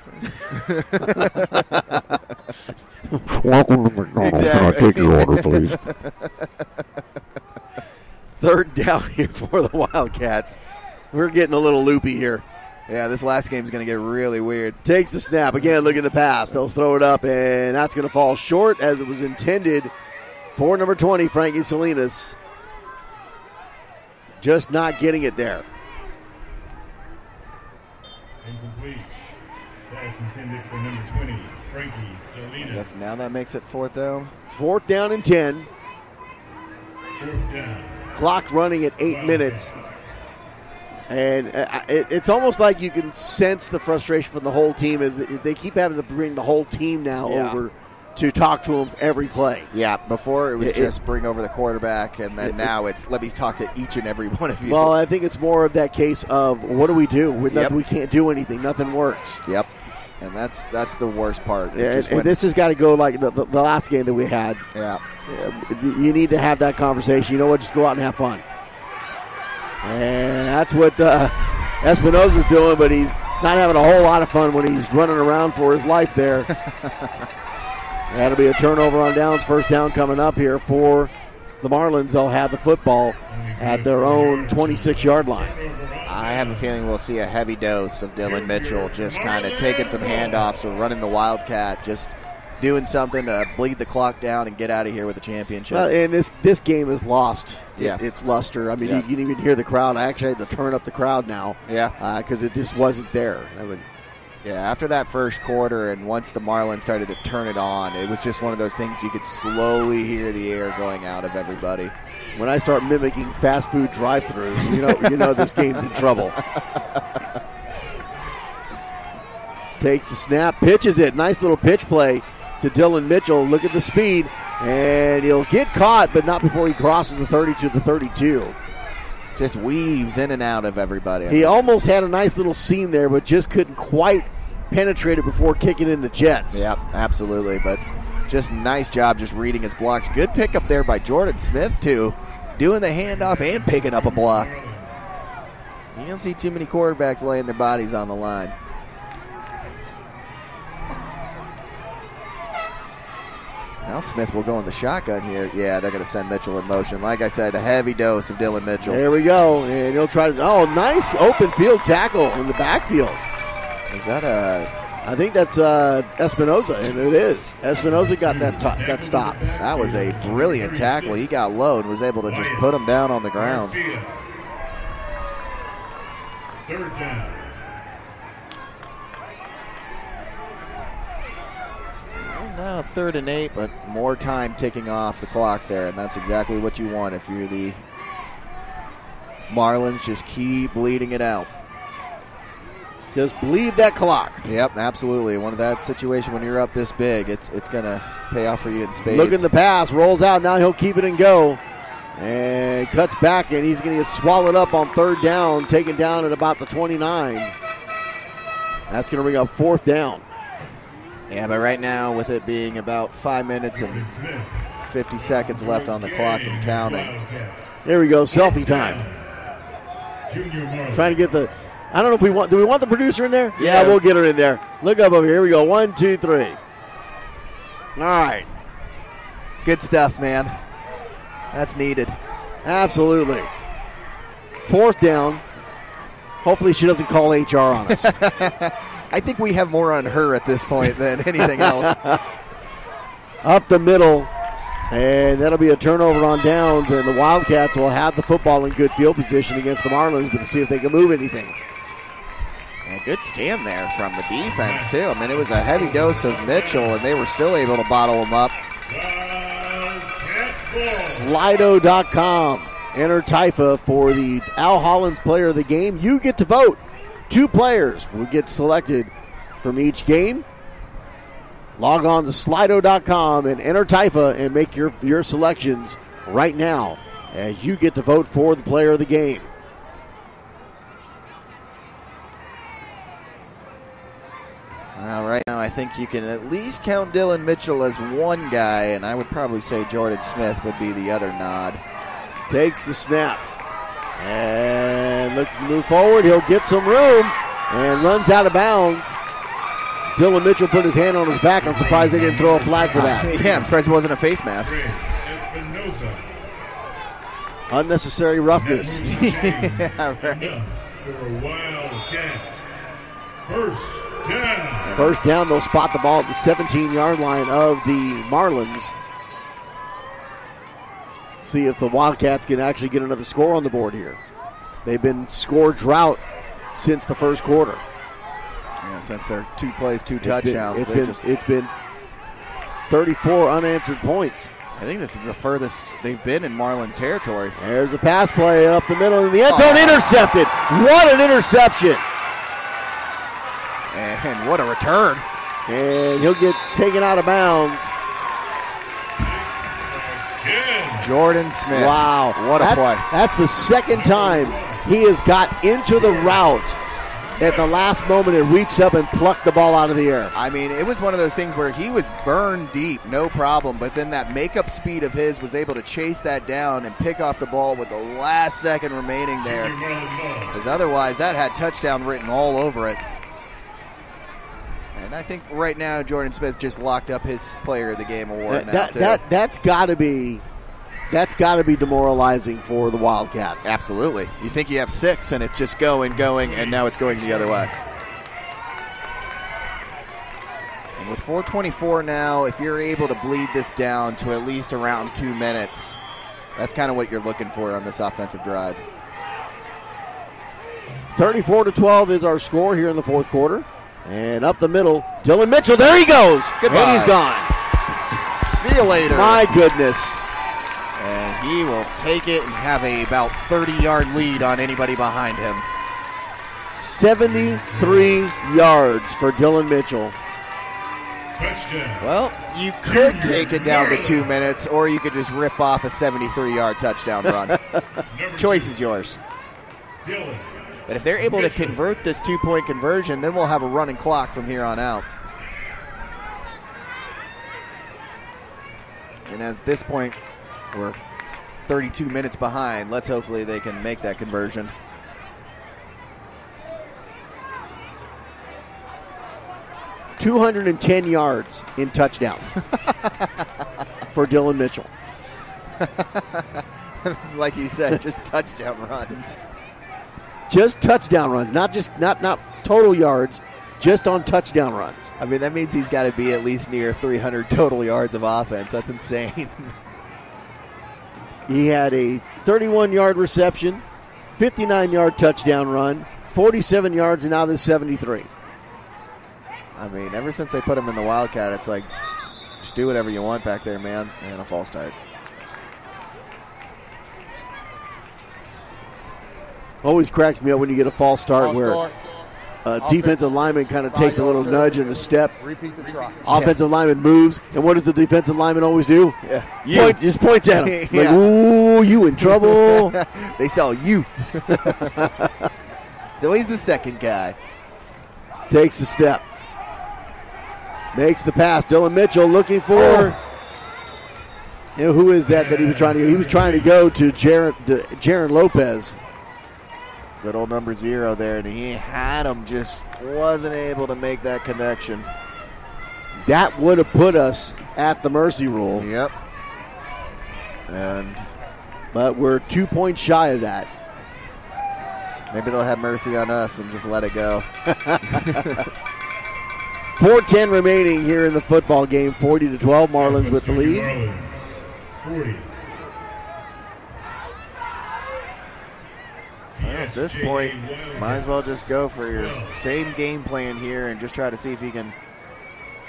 Welcome to McDonald's. Can I take your order, please? Third down here for the Wildcats. We're getting a little loopy here. Yeah, this last game is going to get really weird. Takes the snap. Again, look at the pass. They'll throw it up, and that's going to fall short as it was intended for number 20, Frankie Salinas. Just not getting it there. Incomplete. Pass intended for number 20, Frankie Salinas. Yes, now that makes it fourth down. It's fourth down and 10. Fourth down. Clock running at 8 minutes. And it's almost like you can sense the frustration from the whole team as they keep having to bring the whole team now over to talk to him every play. Yeah, before it was just bring over the quarterback, and then now it's let me talk to each and every one of you. Well, I think it's more of that case of what do we do? We can't do anything. Nothing works. Yep. And that's the worst part. And this has got to go like the last game that we had. Yeah. You need to have that conversation. You know what? Just go out and have fun. And that's what Espinosa's doing, but he's not having a whole lot of fun when he's running around for his life there. That'll be a turnover on downs. First down coming up here for the Marlins. They'll have the football at their own 26-yard line. I have a feeling we'll see a heavy dose of Dylan Mitchell just kind of taking some handoffs or running the Wildcat, just doing something to bleed the clock down and get out of here with the championship. Well, and this game is lost. Yeah. Its luster. I mean, you can even hear the crowd. I actually had to turn up the crowd now. Yeah. Because it just wasn't there. After that first quarter and once the Marlins started to turn it on, it was just one of those things you could slowly hear the air going out of everybody. When I start mimicking fast food drive-thrus, you know this game's in trouble. Takes the snap, pitches it. Nice little pitch play to Dylan Mitchell. Look at the speed. And he'll get caught, but not before he crosses the 30 to the 32. Just weaves in and out of everybody. He almost had a nice little seam there, but just couldn't quite penetrate it before kicking in the jets. Yep, absolutely. But just nice job just reading his blocks. Good pickup there by Jordan Smith, too. Doing the handoff and picking up a block. You don't see too many quarterbacks laying their bodies on the line. Now Smith will go in the shotgun here. Yeah, they're going to send Mitchell in motion. Like I said, a heavy dose of Dylan Mitchell. There we go. And he'll try to, nice open field tackle in the backfield. Is that I think that's Espinoza, and it is. Espinoza got that stop. That was a brilliant tackle. He got low and was able to just put him down on the ground. Third down. Now 3rd and 8, but more time ticking off the clock there, and that's exactly what you want if you're the Marlins. Just keep bleeding it out. Just bleed that clock. Yep, absolutely. One of that situation when you're up this big, it's going to pay off for you in spades. Looking the pass, rolls out. Now he'll keep it and go. And cuts back, and he's going to get swallowed up on 3rd down, taken down at about the 29. That's going to bring up 4th down. Yeah, but right now, with it being about 5 minutes and 50 seconds left on the clock and counting. There we go, selfie time. Trying to get the, I don't know if we want, do we want the producer in there? Yeah, we'll get her in there. Look up over here. Here we go. 1, 2, 3. All right. Good stuff, man. That's needed. Absolutely. 4th down. Hopefully she doesn't call HR on us. I think we have more on her at this point than anything else. Up the middle, and that'll be a turnover on downs, and the Wildcats will have the football in good field position against the Marlins, but to see if they can move anything. A good stand there from the defense, too. I mean, it was a heavy dose of Mitchell, and they were still able to bottle him up. Slido.com. Enter Taifa for the Al Hollins Player of the Game. You get to vote. 2 players will get selected from each game. Log on to Slido.com and enter Taifa and make your selections right now as you get to vote for the Player of the Game. Right now, I think you can at least count Dylan Mitchell as one guy, and I would probably say Jordan Smith would be the other nod. Takes the snap. And look to move forward. He'll get some room and runs out of bounds. Dylan Mitchell put his hand on his back. I'm surprised they didn't throw a flag for that. Yeah, I'm surprised it wasn't a face mask. Unnecessary roughness. Yeah, right. For Wildcats. First down. First down, they'll spot the ball at the 17-yard line of the Marlins. See if the Wildcats can actually get another score on the board here. They've been score drought since the first quarter. Yeah, since their 2 plays, 2 touchdowns. It's been 34 unanswered points. I think this is the furthest they've been in Marlins territory. There's a pass play up the middle in the end zone. Intercepted. What an interception. And what a return. And he'll get taken out of bounds. Jordan Smith. Wow. What a play. That's the second time he has got into the route at the last moment and reached up and plucked the ball out of the air. I mean, it was one of those things where he was burned deep, no problem, but then that makeup speed of his was able to chase that down and pick off the ball with the last second remaining there. Because otherwise, that had touchdown written all over it. And I think right now Jordan Smith just locked up his Player of the Game award That's got to be demoralizing for the Wildcats. Absolutely. You think you have 6 and it's just going, and now it's going the other way. And with 4:24 now, if you're able to bleed this down to at least around 2 minutes, that's kind of what you're looking for on this offensive drive. 34-12 is our score here in the fourth quarter. And up the middle, Dylan Mitchell, there he goes. Goodbye. And he's gone. See you later. My goodness. And he will take it and have a about 30-yard lead on anybody behind him. 73 yards for Dylan Mitchell. Touchdown. Well, you could take it down to 2 minutes, or you could just rip off a 73-yard touchdown run. Choice is yours. Dylan. But if they're able to convert this 2-point conversion, then we'll have a running clock from here on out. And at this point, we're 32 minutes behind. Let's hopefully they can make that conversion. $210 yards in touchdowns for Dylan Mitchell. It's like you said, just touchdown runs. Just touchdown runs, not total yards, just on touchdown runs. I mean, that means he's got to be at least near 300 total yards of offense. That's insane. He had a 31-yard reception, 59-yard touchdown run, 47 yards, and now this 73. I mean, ever since they put him in the Wildcat, it's like, just do whatever you want back there, man. And a false start. Always cracks me up when you get a false start where a defensive lineman kind of takes a little nudge and a step. Repeat the try. Offensive lineman moves, and what does the defensive lineman always do? Yeah. Just points at him. Like, ooh, you in trouble. They saw you. So he's the second guy. Takes a step. Makes the pass. Dylan Mitchell looking for. You know, who is that he was trying to go? He was trying to go to Jaron Lopez. Good old number 0 there, and he had him, just wasn't able to make that connection. That would have put us at the mercy rule. Yep. But we're 2 points shy of that. Maybe they'll have mercy on us and just let it go. 4:10 remaining here in the football game. 40-12, Marlins with the lead. 40. Well, at this point, might as well just go for your same game plan here and just try to see if you can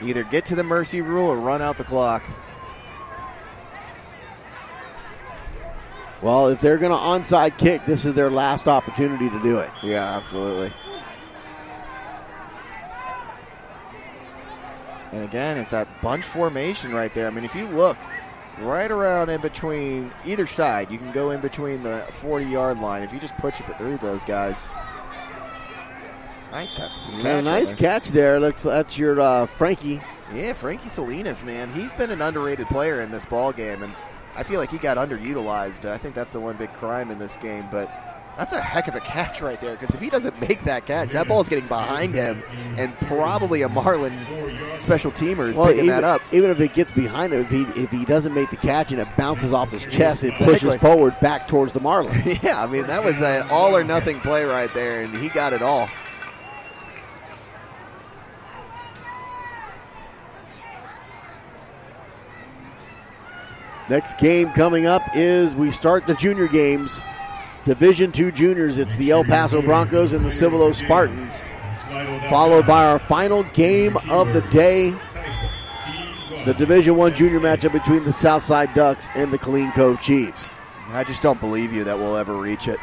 either get to the mercy rule or run out the clock. Well, if they're going to onside kick, this is their last opportunity to do it. Yeah, absolutely. And again, it's that bunch formation right there. I mean, if you look right around in between either side, you can go in between the 40-yard line. If you just push it through those guys. Nice catch. Nice catch there. That's your Frankie. Yeah, Frankie Salinas, man. He's been an underrated player in this ball game, and I feel like he got underutilized. I think that's the one big crime in this game, but that's a heck of a catch right there, because if he doesn't make that catch, that ball's getting behind him, and probably a Marlin special teamer is picking that up. Even if it gets behind him, if he doesn't make the catch and it bounces off his chest, it pushes forward back towards the Marlins. Yeah, I mean, that was an all-or-nothing play right there, and he got it all. Next game coming up is we start the junior games. Division II juniors, it's the El Paso Broncos and the Cibolo Spartans, followed by our final game of the day, the Division I junior matchup between the Southside Ducks and the Killeen Cove Chiefs. I just don't believe you that we'll ever reach it.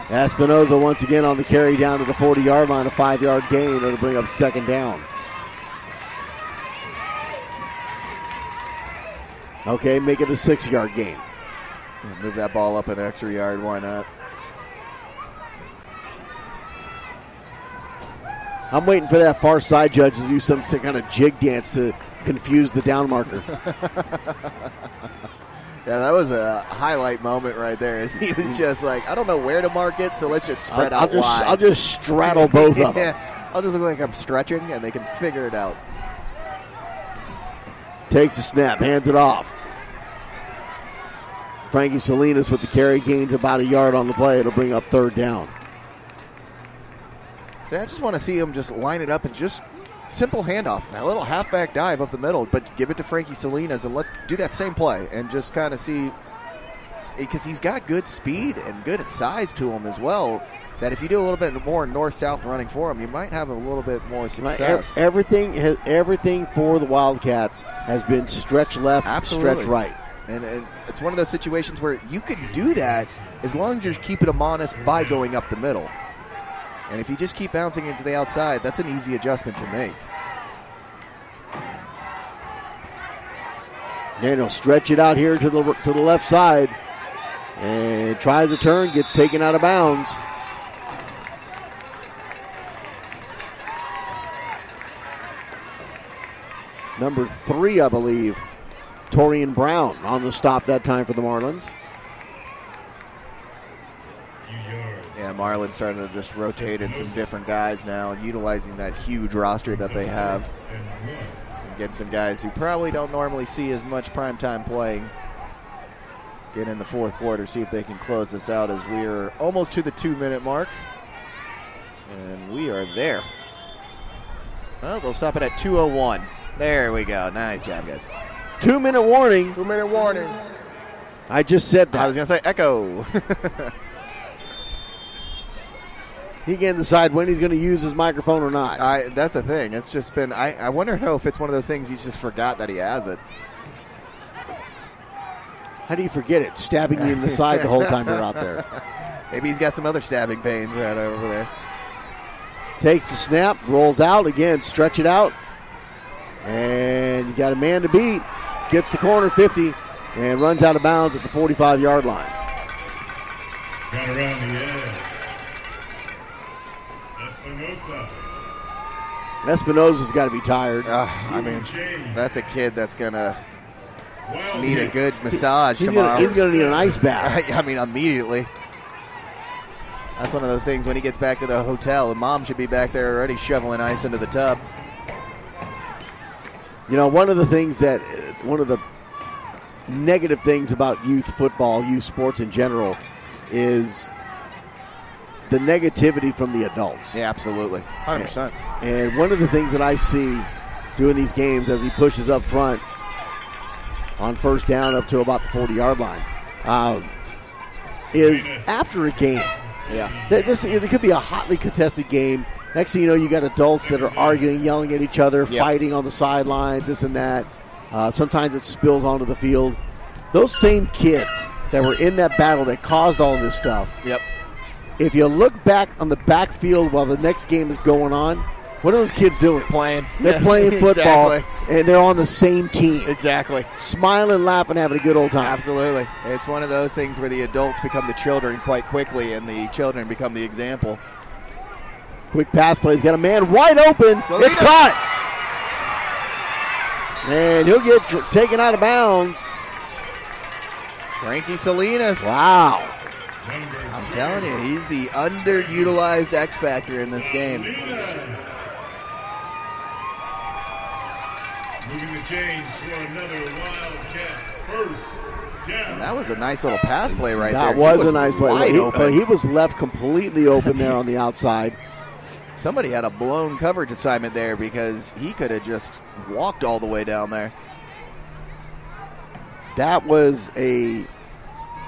Espinoza once again on the carry down to the 40-yard line, a 5-yard gain. It'll bring up second down. Okay, make it a 6-yard gain. Yeah, move that ball up an extra yard. Why not? I'm waiting for that far side judge to do some kind of jig dance to confuse the down marker. Yeah, that was a highlight moment right there. As he was just like, I don't know where to mark it, so let's just spread out wide. I'll just straddle both of them. Yeah, I'll just look like I'm stretching, and they can figure it out. Takes a snap, hands it off. Frankie Salinas with the carry, gains about a yard on the play. It'll bring up third down. See, I just want to see him just line it up and just simple handoff, a little halfback dive up the middle, but give it to Frankie Salinas and do that same play and just kind of see, because he's got good speed and good size to him as well, that if you do a little bit more north-south running for him, you might have a little bit more success. Everything for the Wildcats has been stretch left, absolutely. Stretch right. And it's one of those situations where you can do that as long as you're keeping them honest by going up the middle. And if you just keep bouncing into the outside, that's an easy adjustment to make. Then he'll stretch it out here to the left side. And tries a turn, gets taken out of bounds. Number 3, I believe, Torian Brown on the stop that time for the Marlins. Yeah, Marlins starting to just rotate in some different guys now and utilizing that huge roster that they have. And get some guys who probably don't normally see as much primetime playing. Get in the fourth quarter, see if they can close this out as we are almost to the 2-minute mark. And we are there. Well, they'll stop it at 2:01. There we go. Nice job, guys. 2-minute warning. 2-minute warning. I just said that. I was going to say echo. He can decide when he's going to use his microphone or not. That's the thing. It's just been, I wonder if it's one of those things he just forgot that he has it. How do you forget it? Stabbing you in the side the whole time you're out there. Maybe he's got some other stabbing pains right over there. Takes the snap, rolls out again, stretch it out. And you got a man to beat. Gets the corner 50 and runs out of bounds at the 45-yard line. Got around the edge. Espinosa's got to be tired. I mean, that's a kid that's going to need a good massage tomorrow. He's going to need an ice bath. I mean, immediately. That's one of those things when he gets back to the hotel, the mom should be back there already shoveling ice into the tub. You know, one of the negative things about youth football, youth sports in general, is the negativity from the adults. Yeah, absolutely. 100%. And one of the things that I see doing these games as he pushes up front on first down up to about the 40-yard line is after a game. Yeah. There could be a hotly contested game. Next thing you know, you got adults that are arguing, yelling at each other, fighting on the sidelines, this and that. Sometimes it spills onto the field. Those same kids that were in that battle that caused all this stuff. Yep. If you look back on the backfield while the next game is going on, what are those kids doing? Playing. They're playing football, exactly. And they're on the same team. Exactly. Smiling, laughing, having a good old time. Absolutely. It's one of those things where the adults become the children quite quickly, and the children become the example. Quick pass play. He's got a man wide open. Salinas. It's caught. And he'll get taken out of bounds. Frankie Salinas. Wow. I'm telling you, he's the underutilized X factor in this game. Moving the change for another Wildcat first down. And that was a nice little pass play right there. That was a nice play. But he was left completely open there on the outside. Somebody had a blown coverage assignment there because he could have just walked all the way down there. That was a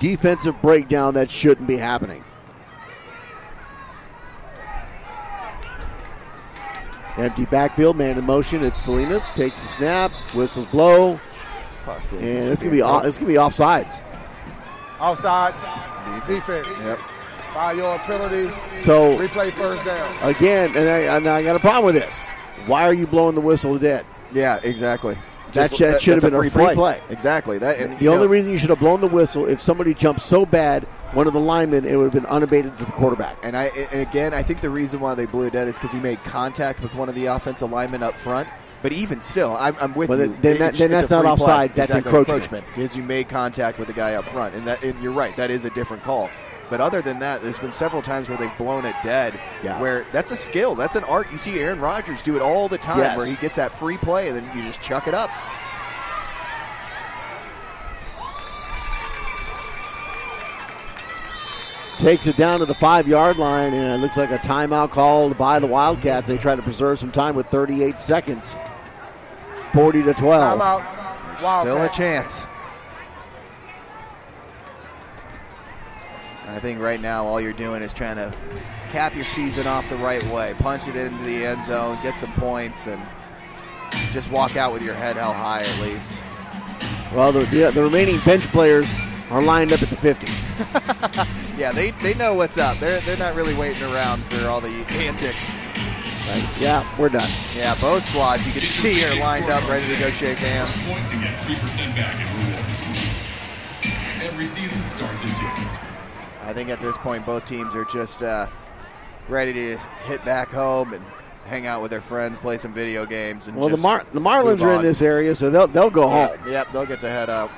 defensive breakdown that shouldn't be happening. Empty backfield, man in motion. It's Salinas. Takes the snap. Whistles blow. Possibly. And it's gonna be offsides. Offsides. Defense. Yep. 5-yard penalty. So replay first down. Again, and I got a problem with this. Why are you blowing the whistle dead? Yeah, exactly. That should have been a free play. Exactly. The only reason you should have blown the whistle, if somebody jumped so bad, one of the linemen, it would have been unabated to the quarterback. And again, I think the reason why they blew it dead is because he made contact with one of the offensive linemen up front. But even still, I'm with you. Then that's not offsides. That's encroachment. Because you made contact with the guy up front. And you're right. That is a different call. But other than that, there's been several times where they've blown it dead. Yeah. Where that's a skill. That's an art. You see Aaron Rodgers do it all the time where he gets that free play and then you just chuck it up. Takes it down to the 5-yard line, and it looks like a timeout called by the Wildcats. They try to preserve some time with 38 seconds. 40-12. Timeout. Still a chance. I think right now all you're doing is trying to cap your season off the right way. Punch it into the end zone, get some points, and just walk out with your head held high at least. Well, the remaining bench players are lined up at the 50. Yeah, they know what's up. They're not really waiting around for all the antics. Right. Yeah, we're done. Yeah, both squads you can see are lined up, ready to go shake hands. Points and get 3% back in rewards. Every season starts in Dick's. I think at this point both teams are just ready to hit back home and hang out with their friends, play some video games. And well, the Marlins are in this area, so they'll go home. Yep, they'll get to head out.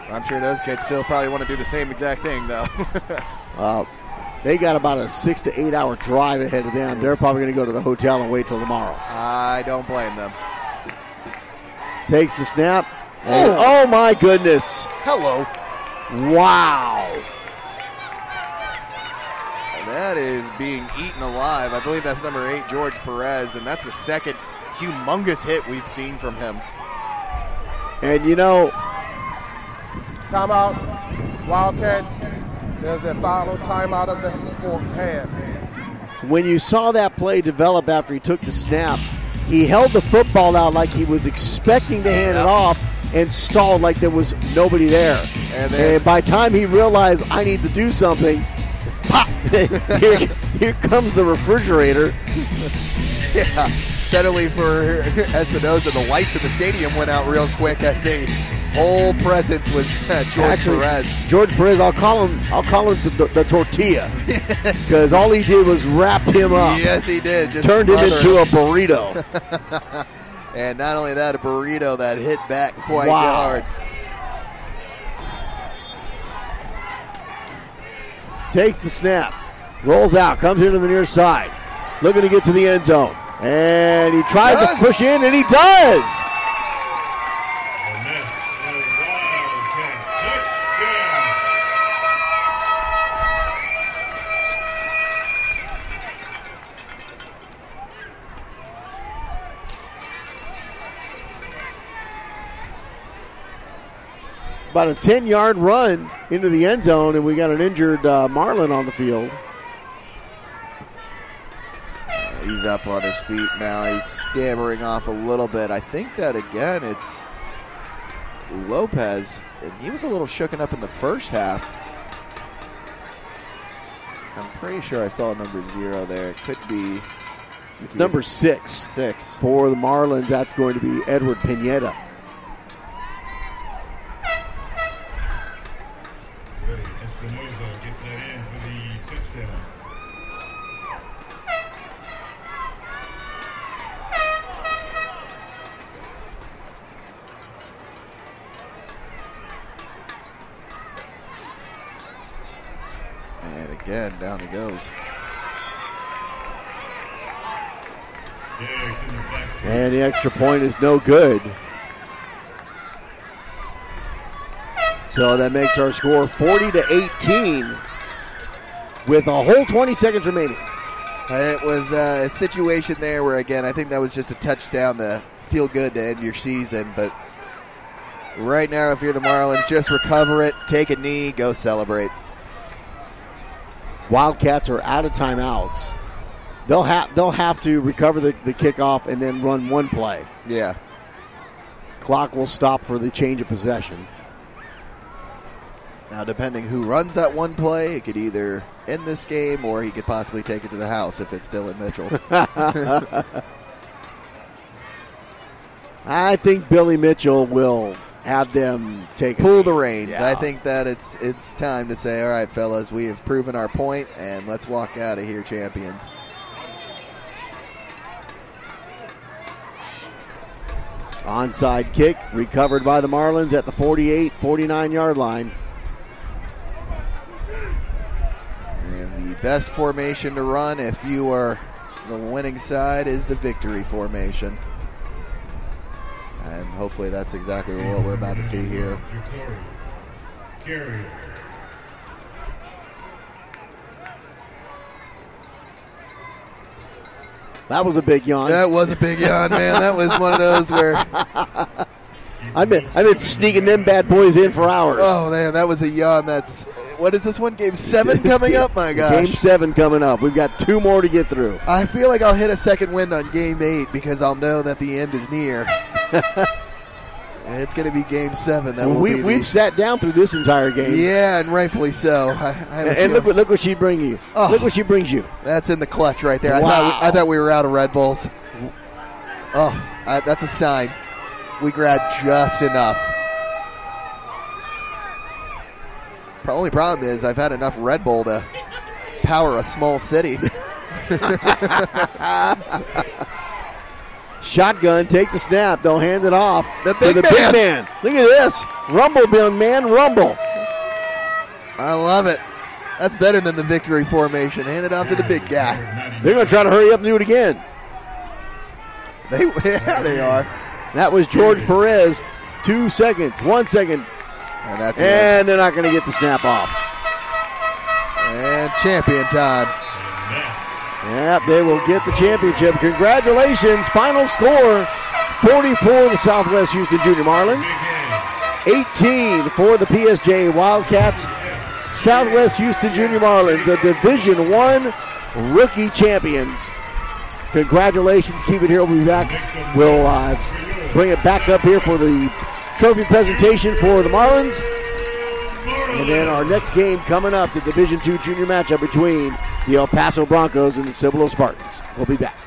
I'm sure those kids still probably want to do the same exact thing, though. They got about a 6 to 8 hour drive ahead of them. They're probably going to go to the hotel and wait till tomorrow. I don't blame them. Takes the snap. Oh my goodness. Hello. Wow. That is being eaten alive. I believe that's number 8, George Perez, and that's the second humongous hit we've seen from him. And you know, timeout, Wildcats. There's that final timeout of the fourth half. When you saw that play develop after he took the snap, he held the football out like he was expecting to hand it off and stalled like there was nobody there. And by the time he realized, I need to do something, pop! Here comes the refrigerator. Yeah. Suddenly for Espinoza, the lights in the stadium went out real quick as a whole presence was George Perez. George Perez, I'll call him the tortilla because all he did was wrap him up. Yes, he did. Just turned him into a burrito. And not only that, a burrito that hit back quite hard. Takes the snap, rolls out, comes into the near side, looking to get to the end zone. And he tries to push in, and he does. And that's a Wildcat touchdown. About a 10-yard run into the end zone, and we got an injured Marlin on the field. He's up on his feet now. He's stammering off a little bit. I think that, again, it's Lopez. And he was a little shooken up in the first half. I'm pretty sure I saw number 0 there. It could be. It's number 6. For the Marlins, that's going to be Edward Pineda. Espinoza gets that in for the touchdown. And again, down he goes. And the extra point is no good. So that makes our score 40-18 with a whole 20 seconds remaining. It was a situation there where, again, I think that was just a touchdown to feel good to end your season. But right now, if you're the Marlins, just recover it, take a knee, go celebrate. Wildcats are out of timeouts. They'll have to recover the kickoff and then run one play. Yeah. Clock will stop for the change of possession. Now, depending who runs that one play, it could either end this game or he could possibly take it to the house if it's Dylan Mitchell. I think Billy Mitchell will have them pull the reins. Yeah. I think that it's time to say, all right, fellas, we have proven our point, and let's walk out of here champions. Onside kick recovered by the Marlins at the 49-yard line. And the best formation to run if you are the winning side is the victory formation. And hopefully that's exactly what we're about to see here. Carrier. That was a big yawn. That was a big yawn, man. That was one of those where I've been sneaking them bad boys in for hours. Oh man, that was a yawn. That's what is this one? Game 7 coming up? My gosh. Game 7 coming up. We've got 2 more to get through. I feel like I'll hit a second wind on Game 8 because I'll know that the end is near. It's going to be Game 7. That will be we've sat down through this entire game. Yeah, and rightfully so. And look what she brings you. Oh, look what she brings you. That's in the clutch right there. Wow. I thought we were out of Red Bulls. Oh, that's a sign. We grabbed just enough. The only problem is I've had enough Red Bull to power a small city. Shotgun takes a snap. They'll hand it off to the big man. Look at this. Rumble, big man, rumble. I love it. That's better than the victory formation. Hand it off to the big guy. They're going to try to hurry up and do it again. Yeah, they are. That was George Perez. 2 seconds. 1 second. And that's it. They're not going to get the snap off. And champion time. Yep, they will get the championship. Congratulations. Final score, 44 the Southwest Houston Junior Marlins. 18 for the PSJA Wildcats. Southwest Houston Junior Marlins, the Division I rookie champions. Congratulations. Keep it here. We'll be back. We'll bring it back up here for the trophy presentation for the Marlins. And then our next game coming up, the Division II junior matchup between the El Paso Broncos and the Cibolo Spartans. We'll be back.